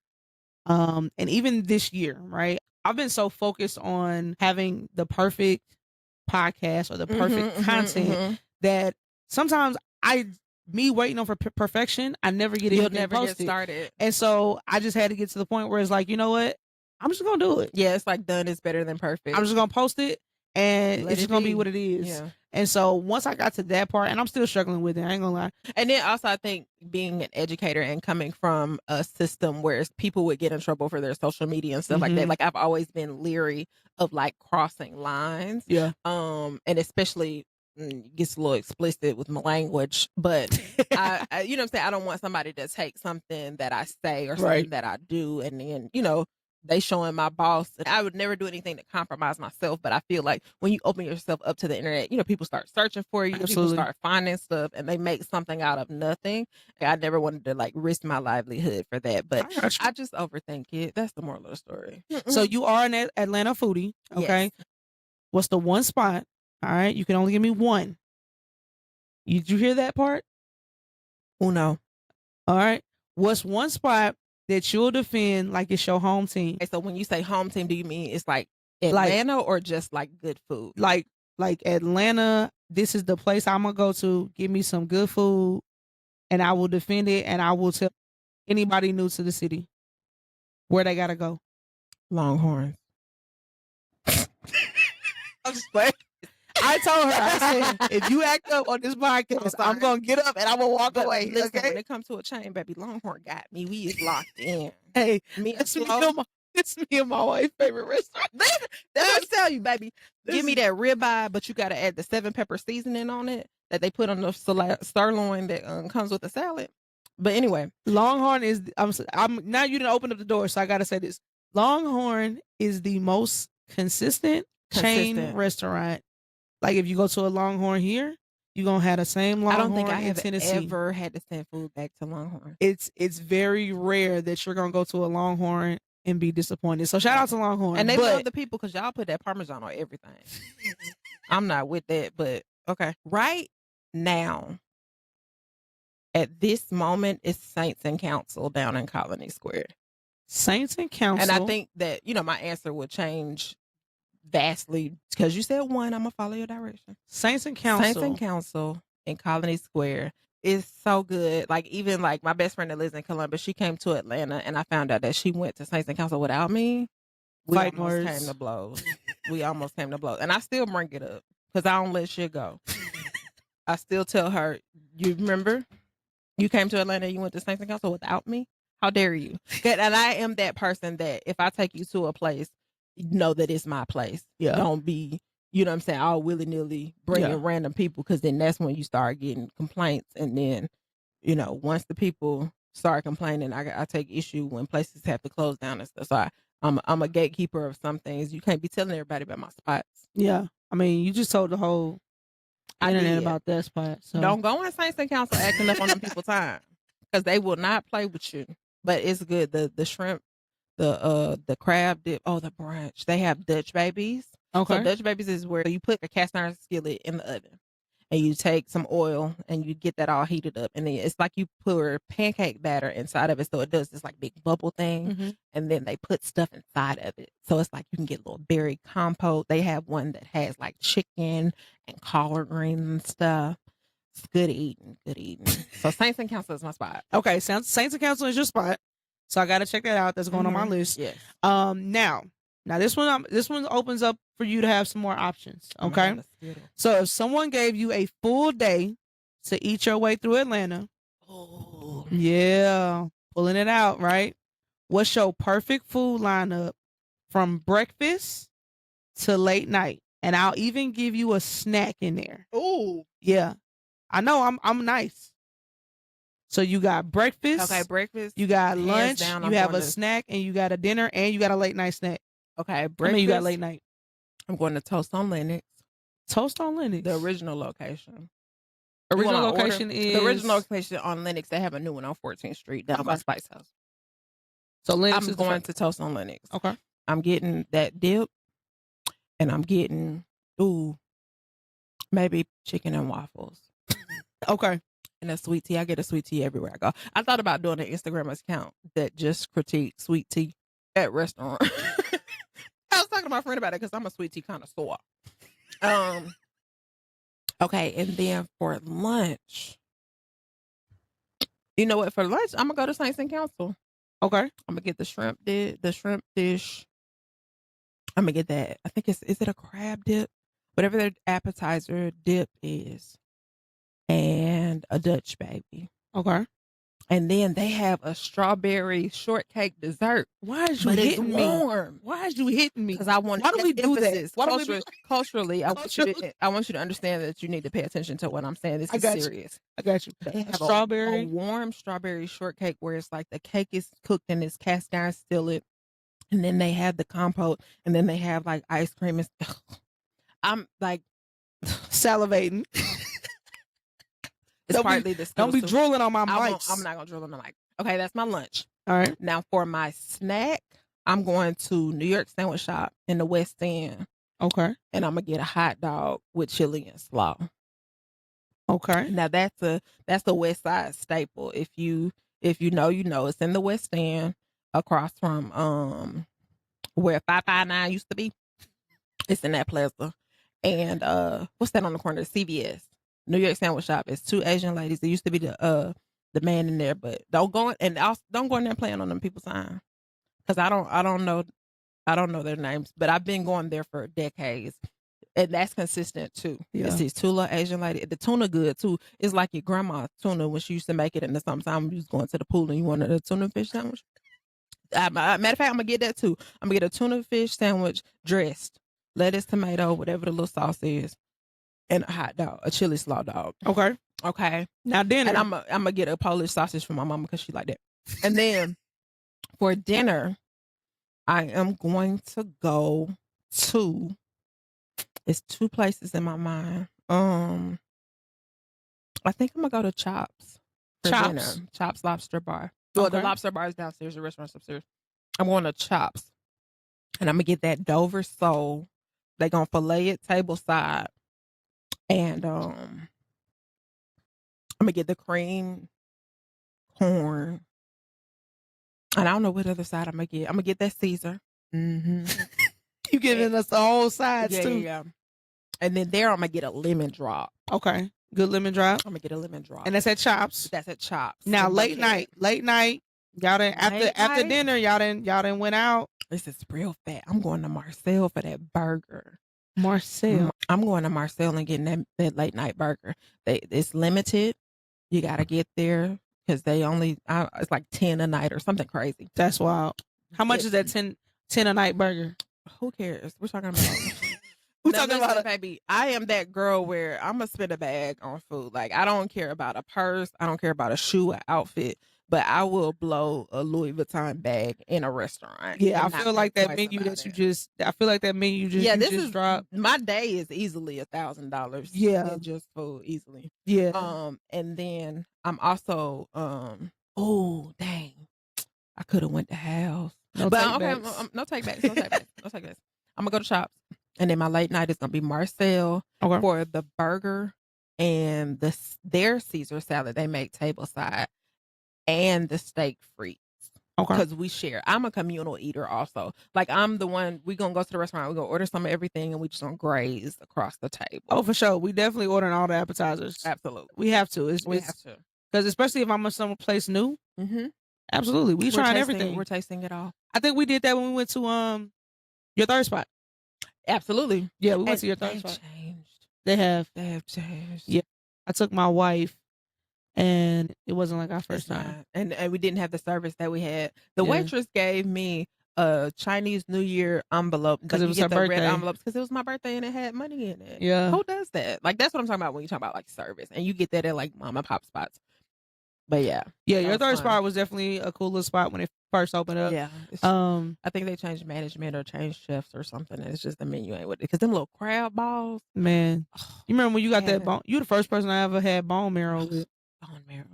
S1: and even this year, right? I've been so focused on having the perfect podcast or the perfect content that sometimes me waiting on for perfection, I never get it.
S2: You'll never get started.
S1: And so I just had to get to the point where it's like, you know what? I'm just gonna do it.
S2: Yeah, it's like done is better than perfect.
S1: I'm just gonna post it, and it's just gonna be what it is.
S2: Yeah.
S1: And so once I got to that part, and I'm still struggling with it, I ain't gonna lie.
S2: And then also, I think being an educator and coming from a system where people would get in trouble for their social media and stuff like that, like, I've always been leery of like crossing lines.
S1: Yeah.
S2: And especially gets a little explicit with my language, but I you know what I'm saying? I don't want somebody to take something that I say or something that I do, and then, they showing my boss. And I would never do anything to compromise myself, but I feel like when you open yourself up to the internet, people start searching for you.
S1: Absolutely.
S2: People start finding stuff, and they make something out of nothing. I never wanted to like risk my livelihood for that, but I just overthink it. That's the moral of the story.
S1: So you are an Atlanta foodie, okay? Yes. What's the one spot? All right, you can only give me one. Did you hear that part?
S2: Uno.
S1: All right. What's one spot that you'll defend like it's your home team?
S2: Okay, so when you say home team, do you mean it's like Atlanta, or just like good food?
S1: Like Atlanta, this is the place I'm gonna go to. Give me some good food, and I will defend it, and I will tell anybody new to the city where they gotta go.
S2: Longhorns.
S1: I'm just playing. I told her, I said, if you act up on this podcast, I'm gonna get up and I'm gonna walk away.
S2: Listen,
S1: okay?
S2: When it comes to a chain, baby, Longhorn got me. We is locked in.
S1: Hey,
S2: it's
S1: me and my wife's favorite restaurant.
S2: That's what I tell you, baby. Give me that ribeye, but you gotta add the 7 pepper seasoning on it that they put on the sirloin that comes with the salad. But anyway,
S1: Longhorn is. I'm now. You didn't open up the door, so I gotta say this. Longhorn is the most consistent chain restaurant. Like, if you go to a Longhorn here, you're gonna have the same Longhorn.
S2: I don't think I have
S1: Tennessee.
S2: ever had to send food back to Longhorn.
S1: It's very rare that you're gonna go to a Longhorn and be disappointed. So shout out to Longhorn.
S2: And they love the people, because y'all put that Parmesan on everything. I'm not with that, but okay. Right now, at this moment, it's Saints and Council down in Colony Square.
S1: Saints and Council.
S2: And I think that, my answer would change vastly, because you said one. I'm gonna follow your direction.
S1: Saints and Council
S2: in Colony Square is so good. Like, even like my best friend that lives in Columbus, she came to Atlanta, and I found out that she went to Saints and Council without me. We almost came to blows. And I still bring it up because I don't let shit go. I still tell her, you remember you came to Atlanta and you went to Saints and Council without me? How dare you? And I am that person that if I take you to a place, know that it's my place.
S1: Yeah.
S2: Don't be, you know what I'm saying, all willy-nilly bringing random people, because then that's when you start getting complaints. And then, once the people start complaining, I take issue when places have to close down and stuff. So I'm a gatekeeper of some things. You can't be telling everybody about my spots.
S1: Yeah. I mean, you just told the whole internet about that spot. So
S2: don't go in Saints and Council acting up on them people's time, because they will not play with you. But it's good. The shrimp, the crab dip, the brunch. They have Dutch babies.
S1: Okay.
S2: So Dutch babies is where you put a cast iron skillet in the oven, and you take some oil and you get that all heated up, and then it's like you pour pancake batter inside of it, so it does this like big bubble thing,
S1: Mm-hmm.
S2: and then they put stuff inside of it, so it's like you can get a little berry compote. They have one that has like chicken and collard greens and stuff. It's good eating, good eating. So Saints and Council is my spot.
S1: Okay, Saints and Council is your spot, so I got to check that out. That's going on my list.
S2: Yes.
S1: Now this one opens up for you to have some more options. Okay, so if someone gave you a full day to eat your way through Atlanta,
S2: oh
S1: yeah, pulling it out, right? What's your perfect food lineup from breakfast to late night? And I'll even give you a snack in there.
S2: Oh,
S1: yeah, I know I'm nice. So you got breakfast.
S2: Okay, breakfast.
S1: You got lunch.
S2: Down,
S1: you have a snack, and you got a dinner, and you got a late night snack.
S2: Okay, breakfast.
S1: You got late night.
S2: I'm going to Toast on Lennox.
S1: Toast on Lennox.
S2: The original location.
S1: The original location
S2: on Lennox. They have a new one on 14th Street down by Spice House.
S1: So Lennox
S2: I'm going to Toast on Lennox.
S1: Okay.
S2: I'm getting that dip, and I'm getting maybe chicken and waffles.
S1: Okay.
S2: And a sweet tea. I get a sweet tea everywhere I go. I thought about doing an Instagram account that just critique sweet tea at restaurants. I was talking to my friend about it because I'm a sweet tea connoisseur. Okay, and then for lunch, you know what? For lunch, I'm gonna go to Saints and Council.
S1: Okay.
S2: I'm gonna get the shrimp dish. I'm gonna get that. I think is it a crab dip? Whatever their appetizer dip is. And a Dutch baby.
S1: Okay.
S2: And then they have a strawberry shortcake dessert.
S1: Why is you hitting me?
S2: Warm.
S1: Why is you hitting me?
S2: Because I want.
S1: Why do we do that?
S2: Culturally, I want you to understand that you need to pay attention to what I'm saying. This is serious.
S1: I got you.
S2: They have
S1: a
S2: warm strawberry shortcake where it's like the cake is cooked in this cast iron skillet, and then they have the compote, and then they have like ice cream. I'm like
S1: salivating.
S2: It's partly the
S1: don't be drooling on my mics.
S2: I'm not gonna drool on the mic. Okay, that's my lunch.
S1: All right.
S2: Now for my snack, I'm going to New York Sandwich Shop in the West End.
S1: Okay.
S2: And I'm gonna get a hot dog with chili and slaw.
S1: Okay.
S2: Now that's a West Side staple. If you know, you know. It's in the West End, across from where 559 used to be. It's in that plaza. And what's that on the corner? CVS. New York Sandwich Shop. It's two Asian ladies. There used to be the man in there, but don't go in there playing on them people's sign, because I don't know their names, but I've been going there for decades, and that's consistent too.
S1: Yeah.
S2: It's these two little Asian ladies. The tuna good too. It's like your grandma's tuna when she used to make it in the summertime. You was going to the pool and you wanted a tuna fish sandwich. Matter of fact, I'm gonna get that too. I'm gonna get a tuna fish sandwich dressed, lettuce, tomato, whatever the little sauce is. And a hot dog, a chili slaw dog. Okay.
S1: Now dinner.
S2: And I'm gonna get a Polish sausage for my mama because she like that. And then for dinner, I am going to go to. It's two places in my mind. I think I'm gonna go to Chops for dinner. Chops Lobster Bar. Well, the Lobster Bar is downstairs. The restaurant's upstairs. I'm going to Chops, and I'm gonna get that Dover sole. They gonna fillet it table side. And I'm gonna get the cream corn, and I don't know what other side I'm gonna get. I'm gonna get that Caesar. Mm-hmm.
S1: You giving us the whole sides too.
S2: Yeah. And then there I'm gonna get a lemon drop.
S1: Okay, good lemon drop.
S2: I'm gonna get a lemon drop,
S1: and that's at Chops.
S2: That's at Chops.
S1: Now late night, y'all done after dinner, y'all done went out.
S2: This is real fat. I'm going to Marcel for that burger.
S1: Marcel.
S2: I'm going to Marcel and getting that late night burger. It's limited. You got to get there because they only, it's like 10 a night or something crazy.
S1: That's wild. How much is that 10 a night burger?
S2: Who cares? We're talking about. Listen, baby, I am that girl where I'm going to spend a bag on food. Like, I don't care about a purse. I don't care about a shoe, an outfit. But I will blow a Louis Vuitton bag in a restaurant.
S1: Yeah, I feel like that menu that you just. I feel like that menu just.
S2: Yeah,
S1: dropped.
S2: My day is easily $1,000.
S1: Yeah,
S2: just food easily.
S1: Yeah.
S2: And then I'm also oh dang, I could have went to house. No takebacks. No takebacks. I'm gonna go to Shops, and then my late night is gonna be Marcel for the burger and their Caesar salad they make table side and the steak frites.
S1: Okay.
S2: Because we share. I'm a communal eater also. Like I'm the one, we gonna go to the restaurant, we gonna order some of everything and we just gonna graze across the table.
S1: Oh, for sure. We definitely ordering all the appetizers.
S2: Absolutely.
S1: We have to.
S2: We have to.
S1: Because especially if I'm at some place new.
S2: Mm-hmm.
S1: Absolutely. We trying everything.
S2: We're tasting it all.
S1: I think we did that when we went to your third spot.
S2: Absolutely.
S1: Yeah, we went to your third spot.
S2: Changed.
S1: They have
S2: changed.
S1: Yeah. I took my wife and it wasn't like our first time.
S2: And we didn't have the service that we had. The waitress gave me a Chinese New Year envelope
S1: because it was her birthday.
S2: Red envelopes because it was my birthday and it had money in it.
S1: Yeah.
S2: Who does that? Like that's what I'm talking about when you talk about like service, and you get that at like mom and pop spots. But yeah,
S1: your third spot was definitely a cool little spot when it first opened up.
S2: Yeah. I think they changed management or changed chefs or something. And it's just the menu ain't with it because them little crab balls.
S1: Man, you remember when you got that bone? You the first person I ever had bone marrow with.
S2: Bone marrow.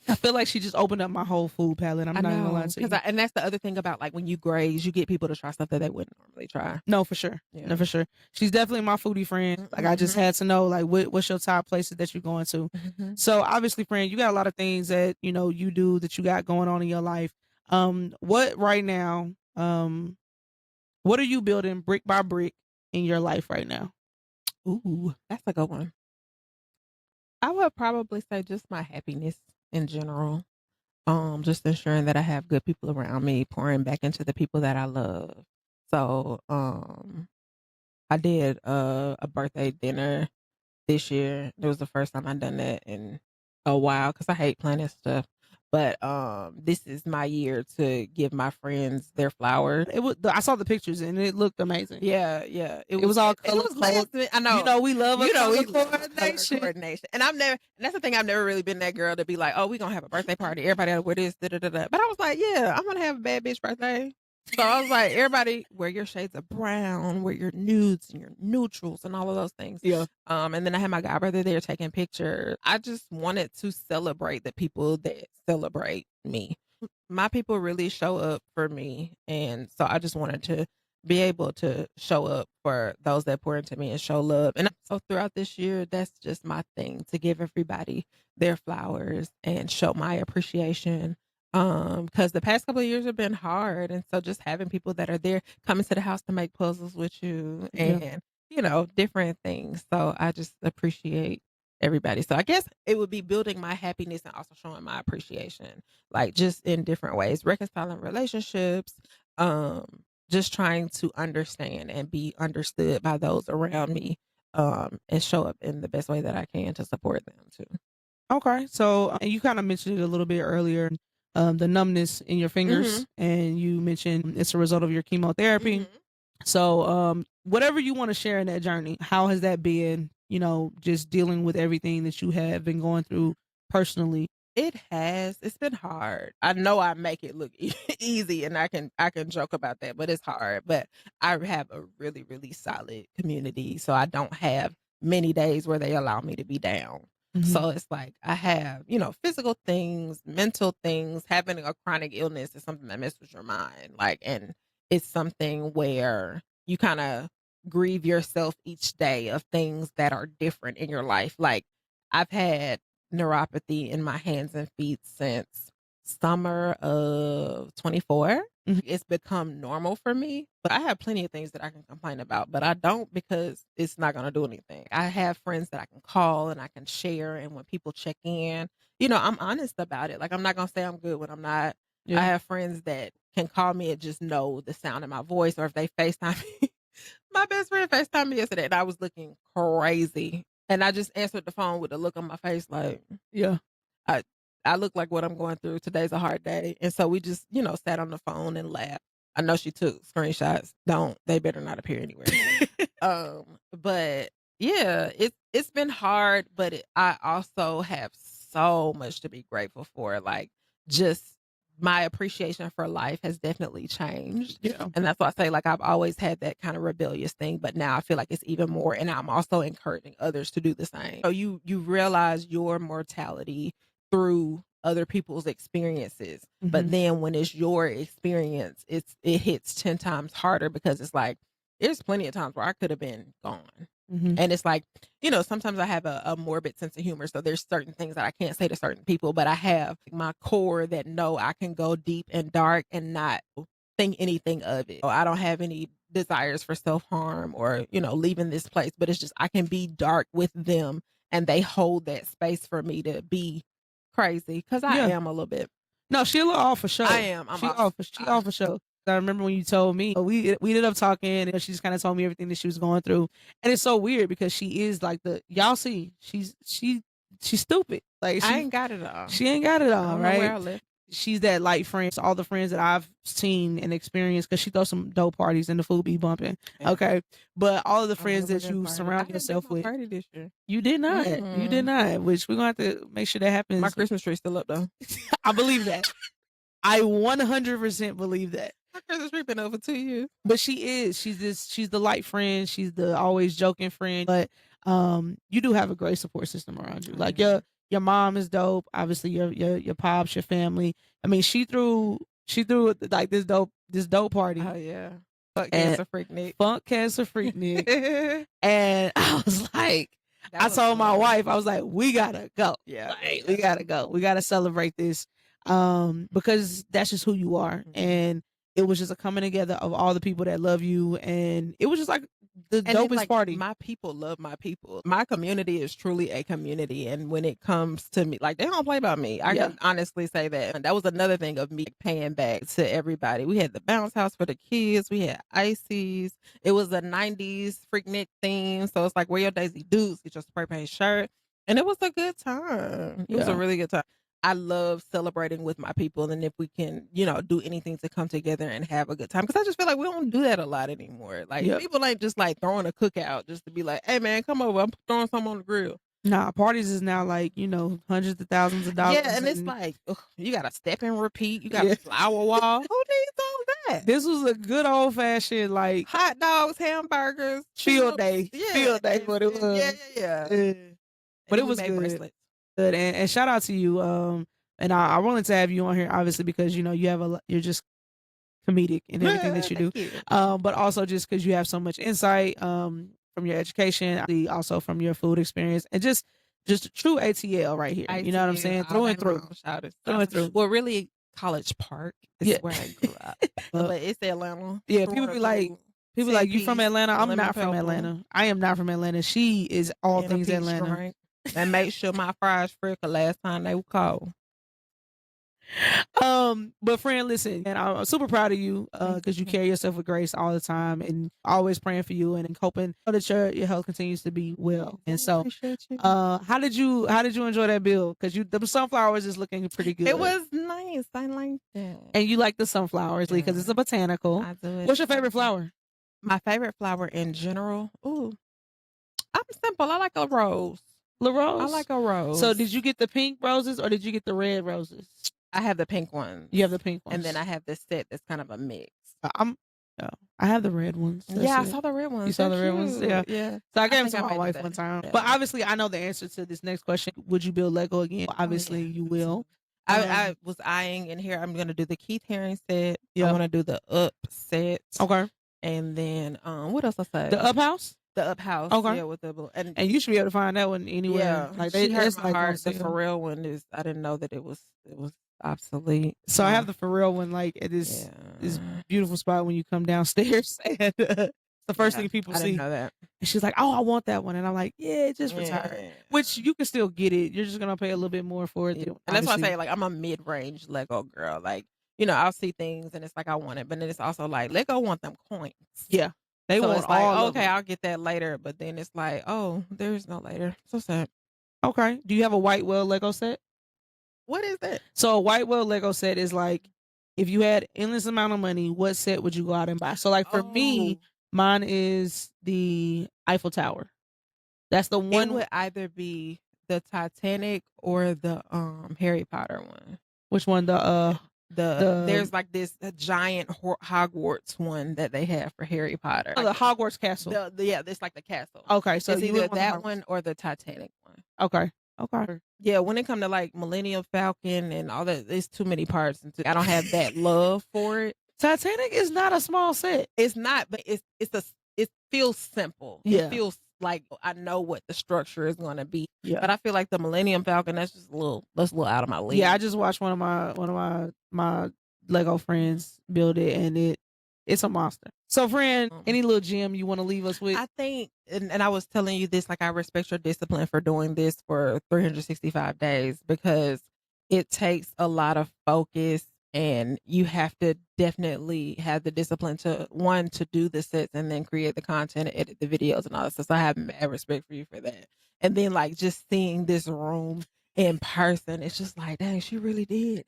S1: I feel like she just opened up my whole food palette. I'm not even gonna lie to you.
S2: And that's the other thing about like when you graze, you get people to try stuff that they wouldn't normally try.
S1: No, for sure. Yeah. No, for sure. She's definitely my foodie friend. Like I just had to know like what's your top places that you're going to. Mm-hmm. So obviously, friend, you got a lot of things that you do that you got going on in your life. What right now? What are you building brick by brick in your life right now?
S2: Ooh, that's a good one. I would probably say just my happiness in general. Just ensuring that I have good people around me, pouring back into the people that I love. So, I did a birthday dinner this year. It was the first time I'd done that in a while because I hate planning stuff. But this is my year to give my friends their flowers.
S1: I saw the pictures and it looked amazing.
S2: Yeah.
S1: It was all color.
S2: I know.
S1: We love
S2: we
S1: coordination.
S2: And that's the thing. I've never really been that girl to be like, oh, we gonna have a birthday party. Everybody ought to wear this. But I was like, yeah, I'm gonna have a bad bitch birthday. So I was like, everybody wear your shades of brown, wear your nudes and your neutrals and all of those things.
S1: Yeah.
S2: And then I had my god brother there taking pictures. I just wanted to celebrate the people that celebrate me. My people really show up for me. And so I just wanted to be able to show up for those that pour into me and show love. And so throughout this year, that's just my thing, to give everybody their flowers and show my appreciation. Because the past couple of years have been hard. And so just having people that are there coming to the house to make puzzles with you and, different things. So I just appreciate everybody. So I guess it would be building my happiness and also showing my appreciation, like just in different ways, reconciling relationships, just trying to understand and be understood by those around me, and show up in the best way that I can to support them too.
S1: Okay. So you kind of mentioned it a little bit earlier. The numbness in your fingers, and you mentioned it's a result of your chemotherapy. Mm-hmm. So, whatever you want to share in that journey, how has that been, just dealing with everything that you have been going through personally?
S2: It's been hard. I know I make it look easy and I can joke about that, but it's hard. But I have a really, really solid community. So I don't have many days where they allow me to be down. Mm-hmm. So it's like I have, physical things, mental things. Having a chronic illness is something that messes with your mind. And it's something where you kind of grieve yourself each day of things that are different in your life. Like I've had neuropathy in my hands and feet since summer of 24. Mm-hmm. It's become normal for me, but I have plenty of things that I can complain about, but I don't because it's not going to do anything. I have friends that I can call and I can share. And when people check in, I'm honest about it. Like I'm not going to say I'm good when I'm not. Yeah. I have friends that can call me and just know the sound of my voice, or if they FaceTime me. My best friend FaceTimed me yesterday and I was looking crazy. And I just answered the phone with a look on my face like, yeah, I look like what I'm going through. Today's a hard day. And so we just, sat on the phone and laughed. I know she took screenshots. They better not appear anywhere. But yeah, it's been hard, but I also have so much to be grateful for. Like just my appreciation for life has definitely changed. Yeah. And that's why I say like I've always had that kind of rebellious thing, but now I feel like it's even more. And I'm also encouraging others to do the same. So you realize your mortality through other people's experiences. Mm-hmm. But then when it's your experience, it hits 10 times harder because it's like, there's plenty of times where I could have been gone.
S1: Mhm.
S2: And it's like, sometimes I have a morbid sense of humor. So there's certain things that I can't say to certain people, but I have my core that know I can go deep and dark and not think anything of it. I don't have any desires for self-harm or, leaving this place, but it's just I can be dark with them and they hold that space for me to be crazy because I
S1: Yeah.
S2: am a little bit.
S1: No, she a little off for sure.
S2: I am.
S1: She off for sure. I remember when you told me we ended up talking, and she just kind of told me everything that she was going through, and it's so weird because she is like y'all see she's stupid. Like
S2: I ain't got it all.
S1: she ain't got it
S2: I
S1: all,
S2: don't know
S1: right?
S2: where I live.
S1: She's that light friend. So all the friends that I've seen and experienced, because she throws some dope parties and the food be bumping.
S2: Yeah.
S1: Okay, but all of the
S2: I
S1: friends
S2: never
S1: that
S2: did
S1: you
S2: party.
S1: surround
S2: I didn't
S1: yourself
S2: do my
S1: with,
S2: party this year.
S1: you did not. You did not. Which we're gonna have to make sure that happens.
S2: My Christmas tree's still up though.
S1: I believe that. I 100% believe that.
S2: My Christmas tree been over 2 years.
S1: But she is. She's the light friend. She's the always joking friend. But you do have a great support system around you. Like your mom is dope. Obviously your pops, your family. I mean, she threw like this dope party.
S2: Oh yeah. Fuck Cancer Freak Nick.
S1: Funk Cancer Freak Nick. And I was like, I told my wife, I was like, we gotta go.
S2: Yeah.
S1: Like, we gotta go. We gotta celebrate this. Because that's just who you are.
S2: Mhm.
S1: And it was just a coming together of all the people that love you. And it was just like the
S2: And then,
S1: dopest
S2: like,
S1: party.
S2: my people love my people. My community is truly a community. And when it comes to me, like, they don't play about me. I can honestly say that. And that was another thing of me paying back to everybody. We had the bounce house for the kids. We had ices. It was a 90s Freaknik theme. So it's like, wear your Daisy Dukes, get your spray paint shirt. And it was a good time. It was a really good time. I love celebrating with my people, and if we can, do anything to come together and have a good time, because I just feel like we don't do that a lot anymore. Like people ain't just like throwing a cookout just to be like, "Hey man, come over, I'm throwing something on the grill."
S1: Nah, parties is now like hundreds of thousands of dollars.
S2: Yeah, and it's like you got to step and repeat. You got a flower wall. Who needs all that?
S1: This was a good old fashioned like
S2: hot dogs, hamburgers,
S1: field day. Field day, what it was.
S2: Yeah.
S1: But it was good.
S2: Bracelets.
S1: Good, and shout out to you. And I wanted to have you on here, obviously, because you're just comedic in everything that you do. But also just because you have so much insight from your education, also from your food experience, and just a true ATL right here. You know what I'm saying? Through and through. Through and through.
S2: Well, really, College Park is where I grew up. But it's Atlanta.
S1: Yeah, people be like, you from Atlanta? I'm not from Atlanta. I am not from Atlanta. She is all things Atlanta.
S2: Drink. And make sure my fries frick the last time they were cold.
S1: But friend, listen, and I'm super proud of you because you carry yourself with grace all the time, and always praying for you and hoping that your health continues to be well. And so, how did you enjoy that bill? Because the sunflowers is looking pretty good.
S2: It was nice. I like that.
S1: And you like the sunflowers because it's a botanical.
S2: I do it.
S1: What's your favorite flower?
S2: My favorite flower in general? Ooh, I'm simple. I like a rose.
S1: La rose.
S2: I like a rose.
S1: So did you get the pink roses or did you get the red roses?
S2: I have the pink ones.
S1: You have the pink ones.
S2: And then I have this set that's kind of a mix.
S1: I have the red ones.
S2: I saw the red ones.
S1: You saw the red ones? Yeah.
S2: Yeah.
S1: So I gave them to my wife one time. Yeah. But obviously I know the answer to this next question. Would you build Lego again? Obviously you will.
S2: I was eyeing in here. I'm going to do the Keith Haring set. I want to do the Up set.
S1: Okay.
S2: And then what else I say?
S1: The Up House?
S2: The Up House.
S1: Okay.
S2: Yeah, with the
S1: and you should be able to find that one anywhere.
S2: Yeah.
S1: Like
S2: she hurt my heart. The Pharrell one is. I didn't know that it was obsolete.
S1: So I have the Pharrell one like at this beautiful spot when you come downstairs, and the first thing people see.
S2: I didn't know that.
S1: And she's like, "Oh, I want that one," and I'm like, "Yeah, it just retired." Which you can still get it. You're just gonna pay a little bit more for it.
S2: Yeah. And that's why I say like I'm a mid-range Lego girl. Like I'll see things and it's like I want it, but then it's also like Lego want them coins.
S1: Yeah. They
S2: so
S1: want
S2: it's like,
S1: all
S2: okay, I'll get that later. But then it's like, oh, there's no later. So sad.
S1: Okay. Do you have a white whale Lego set?
S2: What is that?
S1: So a white whale Lego set is like, if you had endless amount of money, what set would you go out and buy? So like for me, mine is the Eiffel Tower. That's the one.
S2: It would either be the Titanic or the Harry Potter one.
S1: Which one?
S2: There's like this giant Hogwarts one that they have for Harry Potter.
S1: The Hogwarts castle.
S2: It's like the castle.
S1: Okay, so
S2: it's either that one or the Titanic one.
S1: Okay.
S2: Yeah, when it comes to like Millennium Falcon and all that, there's too many parts. I don't have that love for it.
S1: Titanic is not a small set.
S2: It's not, but it feels simple.
S1: Yeah.
S2: It feels like I know what the structure is going to be.
S1: Yeah.
S2: But I feel like the Millennium Falcon, that's a little out of my league.
S1: Yeah, I just watched one of my Lego friends build it, and it's a monster. So, friend, any little gem you want to leave us with?
S2: I think, and I was telling you this, like I respect your discipline for doing this for 365 days because it takes a lot of focus, and you have to definitely have the discipline to do the sets and then create the content, edit the videos and all that stuff. So I have mad respect for you for that. And then like just seeing this room in person, it's just like, dang, she really did.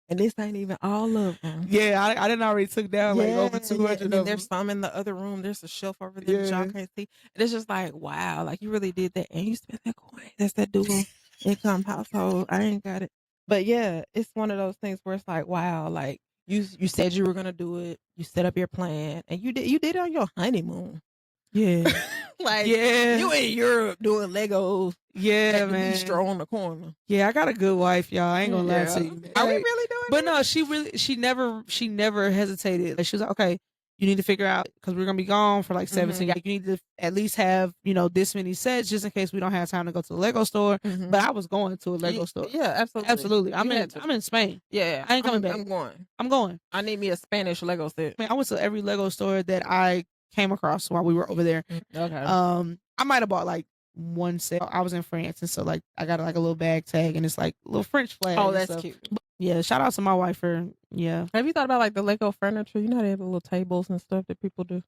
S2: And this ain't even all of them.
S1: Yeah, I didn't already took down like over 200
S2: and
S1: of
S2: there's
S1: them.
S2: some in the other room. There's a shelf over there that y'all can't see. And it's just like, wow, like you really did that. And you spent that coin. That's that dual income household. I ain't got it. But yeah, it's one of those things where it's like, wow, like you said you were gonna do it. You set up your plan, and you did it on your honeymoon.
S1: Yeah.
S2: Like
S1: Yeah.
S2: you in Europe doing Legos.
S1: Yeah,
S2: at the
S1: man.
S2: bistro on the corner.
S1: Yeah, I got a good wife, y'all. I ain't gonna lie to you.
S2: Are we really doing
S1: But
S2: that?
S1: no, she never hesitated. Like, she was like, okay, you need to figure out, because we're gonna be gone for like 17. Like, you need to at least have, this many sets just in case we don't have time to go to the Lego store. But I was going to a Lego store.
S2: Yeah, absolutely.
S1: Absolutely. I'm in Spain.
S2: Yeah.
S1: I ain't coming back.
S2: I'm going.
S1: I
S2: need me a Spanish Lego set.
S1: mean, I went to every Lego store that I came across while we were over there.
S2: Okay.
S1: I might have bought like one set. I was in France, and so like I got like a little bag tag, and it's like a little French flag.
S2: Oh, that's cute.
S1: But, yeah, shout out to my wife for
S2: Have you thought about like the Lego furniture? You know they have the little tables and stuff that people do.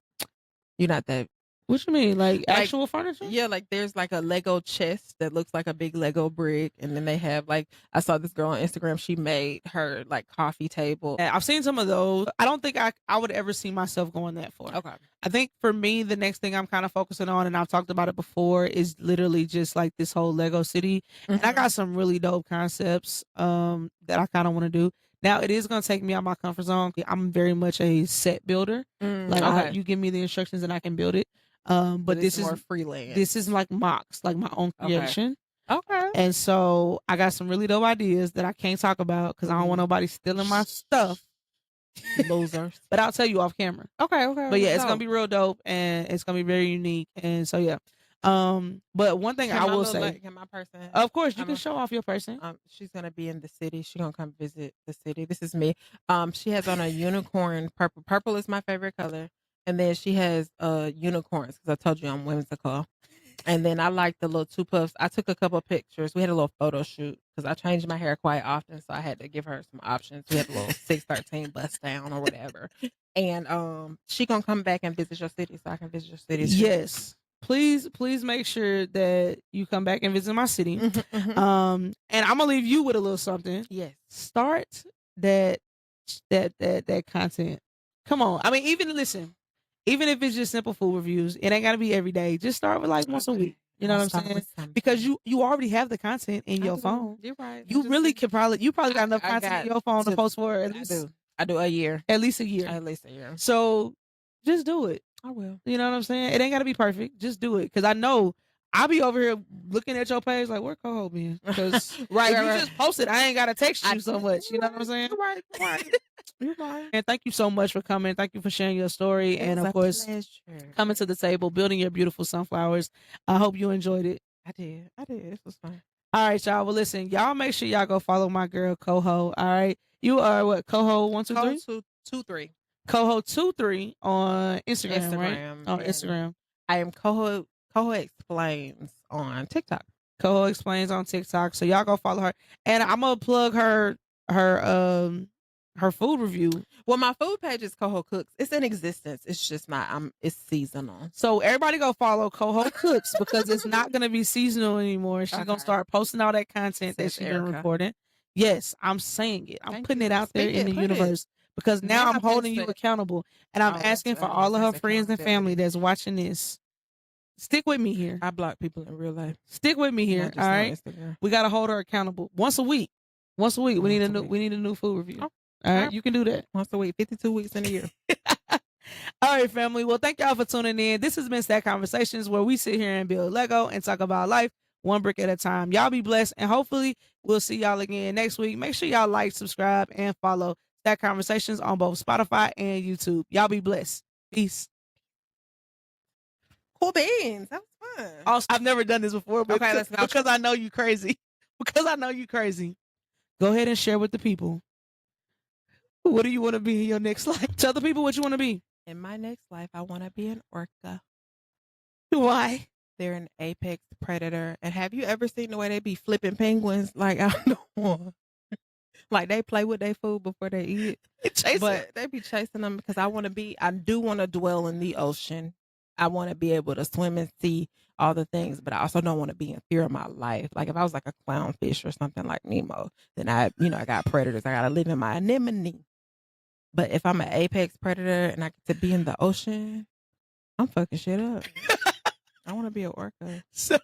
S2: You're not that.
S1: What you mean, like actual furniture?
S2: Yeah, like there's like a Lego chest that looks like a big Lego brick, and then they have like I saw this girl on Instagram. She made her like coffee table.
S1: Yeah, I've seen some of those. I don't think I would ever see myself going that far.
S2: Okay.
S1: I think for me, the next thing I'm kind of focusing on, and I've talked about it before, is literally just like this whole Lego city. And I got some really dope concepts that I kind of want to do. Now, it is going to take me out of my comfort zone. I'm very much a set builder. You give me the instructions and I can build it. But this is
S2: more freelance.
S1: This is like mocks, like my own creation.
S2: Okay.
S1: And so I got some really dope ideas that I can't talk about because I don't want nobody stealing my stuff.
S2: Losers.
S1: But I'll tell you off camera.
S2: Okay.
S1: But yeah, it's gonna be real dope and it's gonna be very unique. And so yeah. But one thing I will say,
S2: can my person,
S1: of course, you can show off your person.
S2: She's gonna be in the city. She's gonna come visit the city. This is me. She has on a unicorn purple. Purple is my favorite color. And then she has unicorns because I told you I'm whimsical. And then I like the little two puffs. I took a couple of pictures. We had a little photo shoot because I changed my hair quite often, so I had to give her some options. We had a little 613 bust down or whatever. And she gonna come back and visit your city, so I can visit your city.
S1: Yes, please make sure that you come back and visit my city. And I'm gonna leave you with a little something.
S2: Yes,
S1: start that content. Come on, I mean, even if it's just simple food reviews, it ain't gotta be every day. Just start with like once a week. You know what I'm saying? Because you already have the content in your phone.
S2: You're right.
S1: You probably got enough content in your phone to post for at least.
S2: I do a year.
S1: At least a year.
S2: At least a year.
S1: So just do it.
S2: I will.
S1: You know what I'm saying? It ain't gotta be perfect. Just do it. Because I know I'll be over here looking at your page like, where Coho been? Because right, you just posted. I ain't gotta text you so much. You know what I'm saying? You're right. And thank you so much for coming. Thank you for sharing your story. And of course, coming to the table, building your beautiful sunflowers. I hope you enjoyed it.
S2: I did. It was fun.
S1: All right, y'all. Well, listen, y'all make sure y'all go follow my girl, Coho. All right. You are what? Coho 123?
S2: Coho 23.
S1: Coho 23 on Instagram, right? On Instagram.
S2: I am Coho Explains on TikTok.
S1: Coho Explains on TikTok. So y'all go follow her. And I'm gonna plug her food review.
S2: Well, my food page is Coho Cooks. It's in existence. It's just not. It's seasonal.
S1: So everybody go follow Coho Cooks because it's not gonna be seasonal anymore. She's gonna start posting all that content that she's been recording. Yes, I'm saying it. I'm putting it out there in the universe because now I'm holding you accountable, and I'm asking for all of her friends and family that's watching this. Stick with me here.
S2: I block people in real life.
S1: Stick with me here. All right. We gotta hold her accountable once a week. We need a new food review. Oh. All right, you can do that.
S2: Once a week, 52 weeks in a year.
S1: All right, family. Well, thank y'all for tuning in. This has been Stack Conversations, where we sit here and build Lego and talk about life one brick at a time. Y'all be blessed, and hopefully we'll see y'all again next week. Make sure y'all like, subscribe, and follow Stack Conversations on both Spotify and YouTube. Y'all be blessed. Peace.
S2: Cool beans. That was fun.
S1: Also, I've never done this before, but
S2: Okay, let's go.
S1: because I know you crazy. Because I know you crazy. Go ahead and share with the people. What do you want to be in your next life? Tell the people what you want to be.
S2: In my next life, I want to be an orca.
S1: Why?
S2: They're an apex predator. And have you ever seen the way they be flipping penguins? Like, I don't know. Like, they play with their food before they eat it. But they be chasing them because I do want to dwell in the ocean. I want to be able to swim and see all the things, but I also don't want to be in fear of my life. Like, if I was like a clownfish or something like Nemo, then I got predators. I got to live in my anemone. But if I'm an apex predator and I get to be in the ocean, I'm fucking shit up. I want to be an orca.
S1: So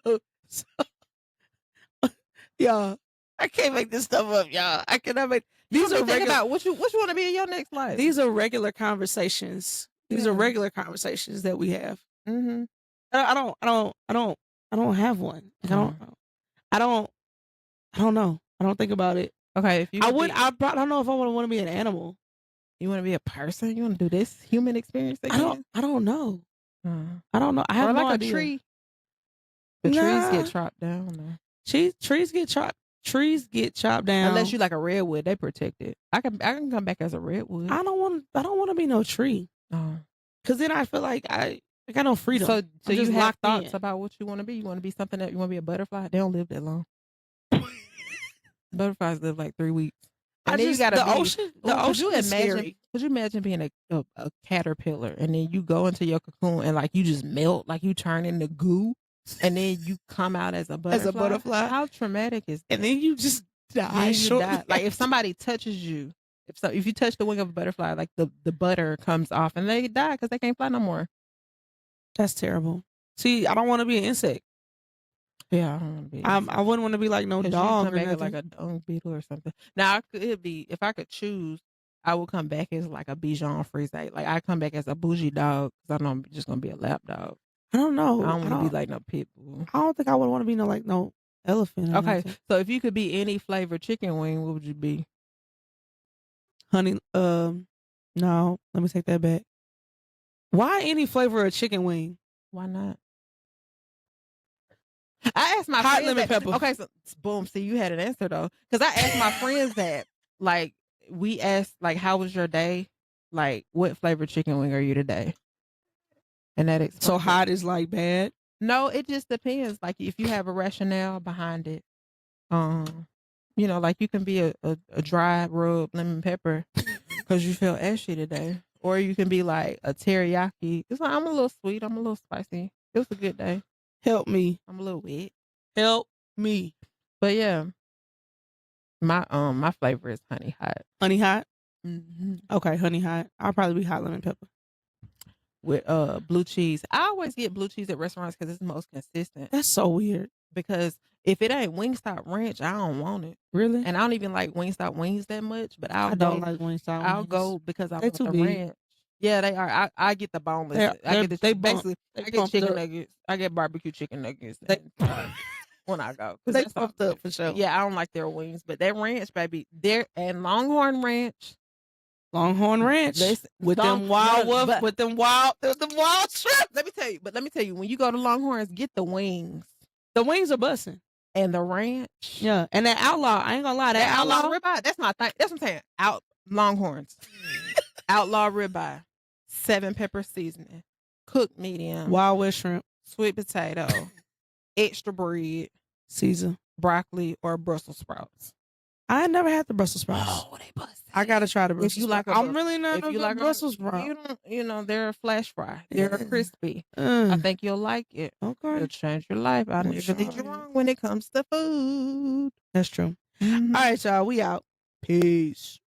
S1: y'all, I can't make this stuff up, y'all. I cannot make
S2: these are regular. About what you want to be in your next life.
S1: These are regular conversations. These are regular conversations that we have.
S2: Mm-hmm.
S1: I don't have one. Like, I don't know. I don't think about it.
S2: Okay, if you
S1: I don't know if I want to be an animal.
S2: You want to be a person? You want to do this human experience again?
S1: I don't know. I don't know. I have no idea.
S2: A tree. The trees get chopped down.
S1: Trees get chopped down.
S2: Unless you like a redwood, they protect it. I can come back as a redwood.
S1: I don't want to be no tree. Because then I feel like I got no freedom.
S2: So you have thoughts about what you want to be? You want to be something that you want to be a butterfly? They don't live that long. Butterflies live like 3 weeks. And then you got the ocean. The ocean is scary. Could you imagine being a caterpillar and then you go into your cocoon and like you just melt, like you turn into goo, and then you come out as a butterfly? How traumatic is that?
S1: And then you just die.
S2: Like if somebody touches you, if you touch the wing of a butterfly, like the butter comes off and they die because they can't fly no more.
S1: That's terrible. See, I don't want to be an insect.
S2: Yeah, I don't want to be.
S1: I wouldn't want to be like no dog or nothing.
S2: Like a dung beetle or something. Now, if I could choose, I would come back as like a Bichon Frise. Like I come back as a bougie dog because I know I'm just gonna be a lap dog.
S1: I don't know.
S2: I don't want to be like no pit bull.
S1: I don't think I would want to be no elephant.
S2: Okay, so if you could be any flavored chicken wing, what would you be?
S1: Honey, no. Let me take that back. Why any flavor of chicken wing?
S2: Why not? I asked my
S1: hot
S2: friends
S1: lemon pepper.
S2: Okay, so boom. See, you had an answer though, because I asked my friends that. Like, we asked, like, how was your day? Like, what flavored chicken wing are you today? And that explains.
S1: So hot is like bad?
S2: No, it just depends. Like, if you have a rationale behind it, like you can be a dry rub lemon pepper because you feel ashy today, or you can be like a teriyaki. It's like, I'm a little sweet, I'm a little spicy. It was a good day.
S1: Help me.
S2: I'm a little wet.
S1: Help me.
S2: But yeah, my flavor is honey hot.
S1: Honey hot?
S2: Mm-hmm.
S1: Okay, honey hot. I'll probably be hot lemon pepper.
S2: With blue cheese. I always get blue cheese at restaurants because it's the most consistent.
S1: That's so weird.
S2: Because if it ain't Wingstop Ranch, I don't want it.
S1: Really?
S2: And I don't even like Wingstop wings that much, but I
S1: don't like Wingstop
S2: I'll
S1: wings.
S2: go because I
S1: They're
S2: want
S1: too
S2: the
S1: big.
S2: ranch. Yeah, they are. I get the boneless. I get chicken nuggets. I get barbecue chicken nuggets when I go.
S1: They pumped up for sure.
S2: Yeah, I don't like their wings, but their ranch, baby, and Longhorn Ranch.
S1: With them wild shrimp.
S2: Let me tell you, when you go to Longhorns, get the wings.
S1: The wings are busting.
S2: And the ranch.
S1: Yeah. And that outlaw, I ain't gonna lie, that outlaw
S2: ribeye, that's my thing. That's what I'm saying. Longhorns. Outlaw ribeye. 7 pepper seasoning. Cooked medium.
S1: Wild West shrimp.
S2: Sweet potato. Extra bread.
S1: Caesar.
S2: Broccoli or Brussels sprouts.
S1: I ain't never had the Brussels sprouts.
S2: Oh, they busted.
S1: I gotta try the Brussels
S2: sprouts. If you like
S1: I'm really not a good Brussels sprout.
S2: They're a flash fry. They're crispy. I think you'll like it.
S1: Okay.
S2: It'll change your life. I never did you wrong when it comes to food.
S1: That's true.
S2: Mm-hmm.
S1: All right, y'all. We out. Peace.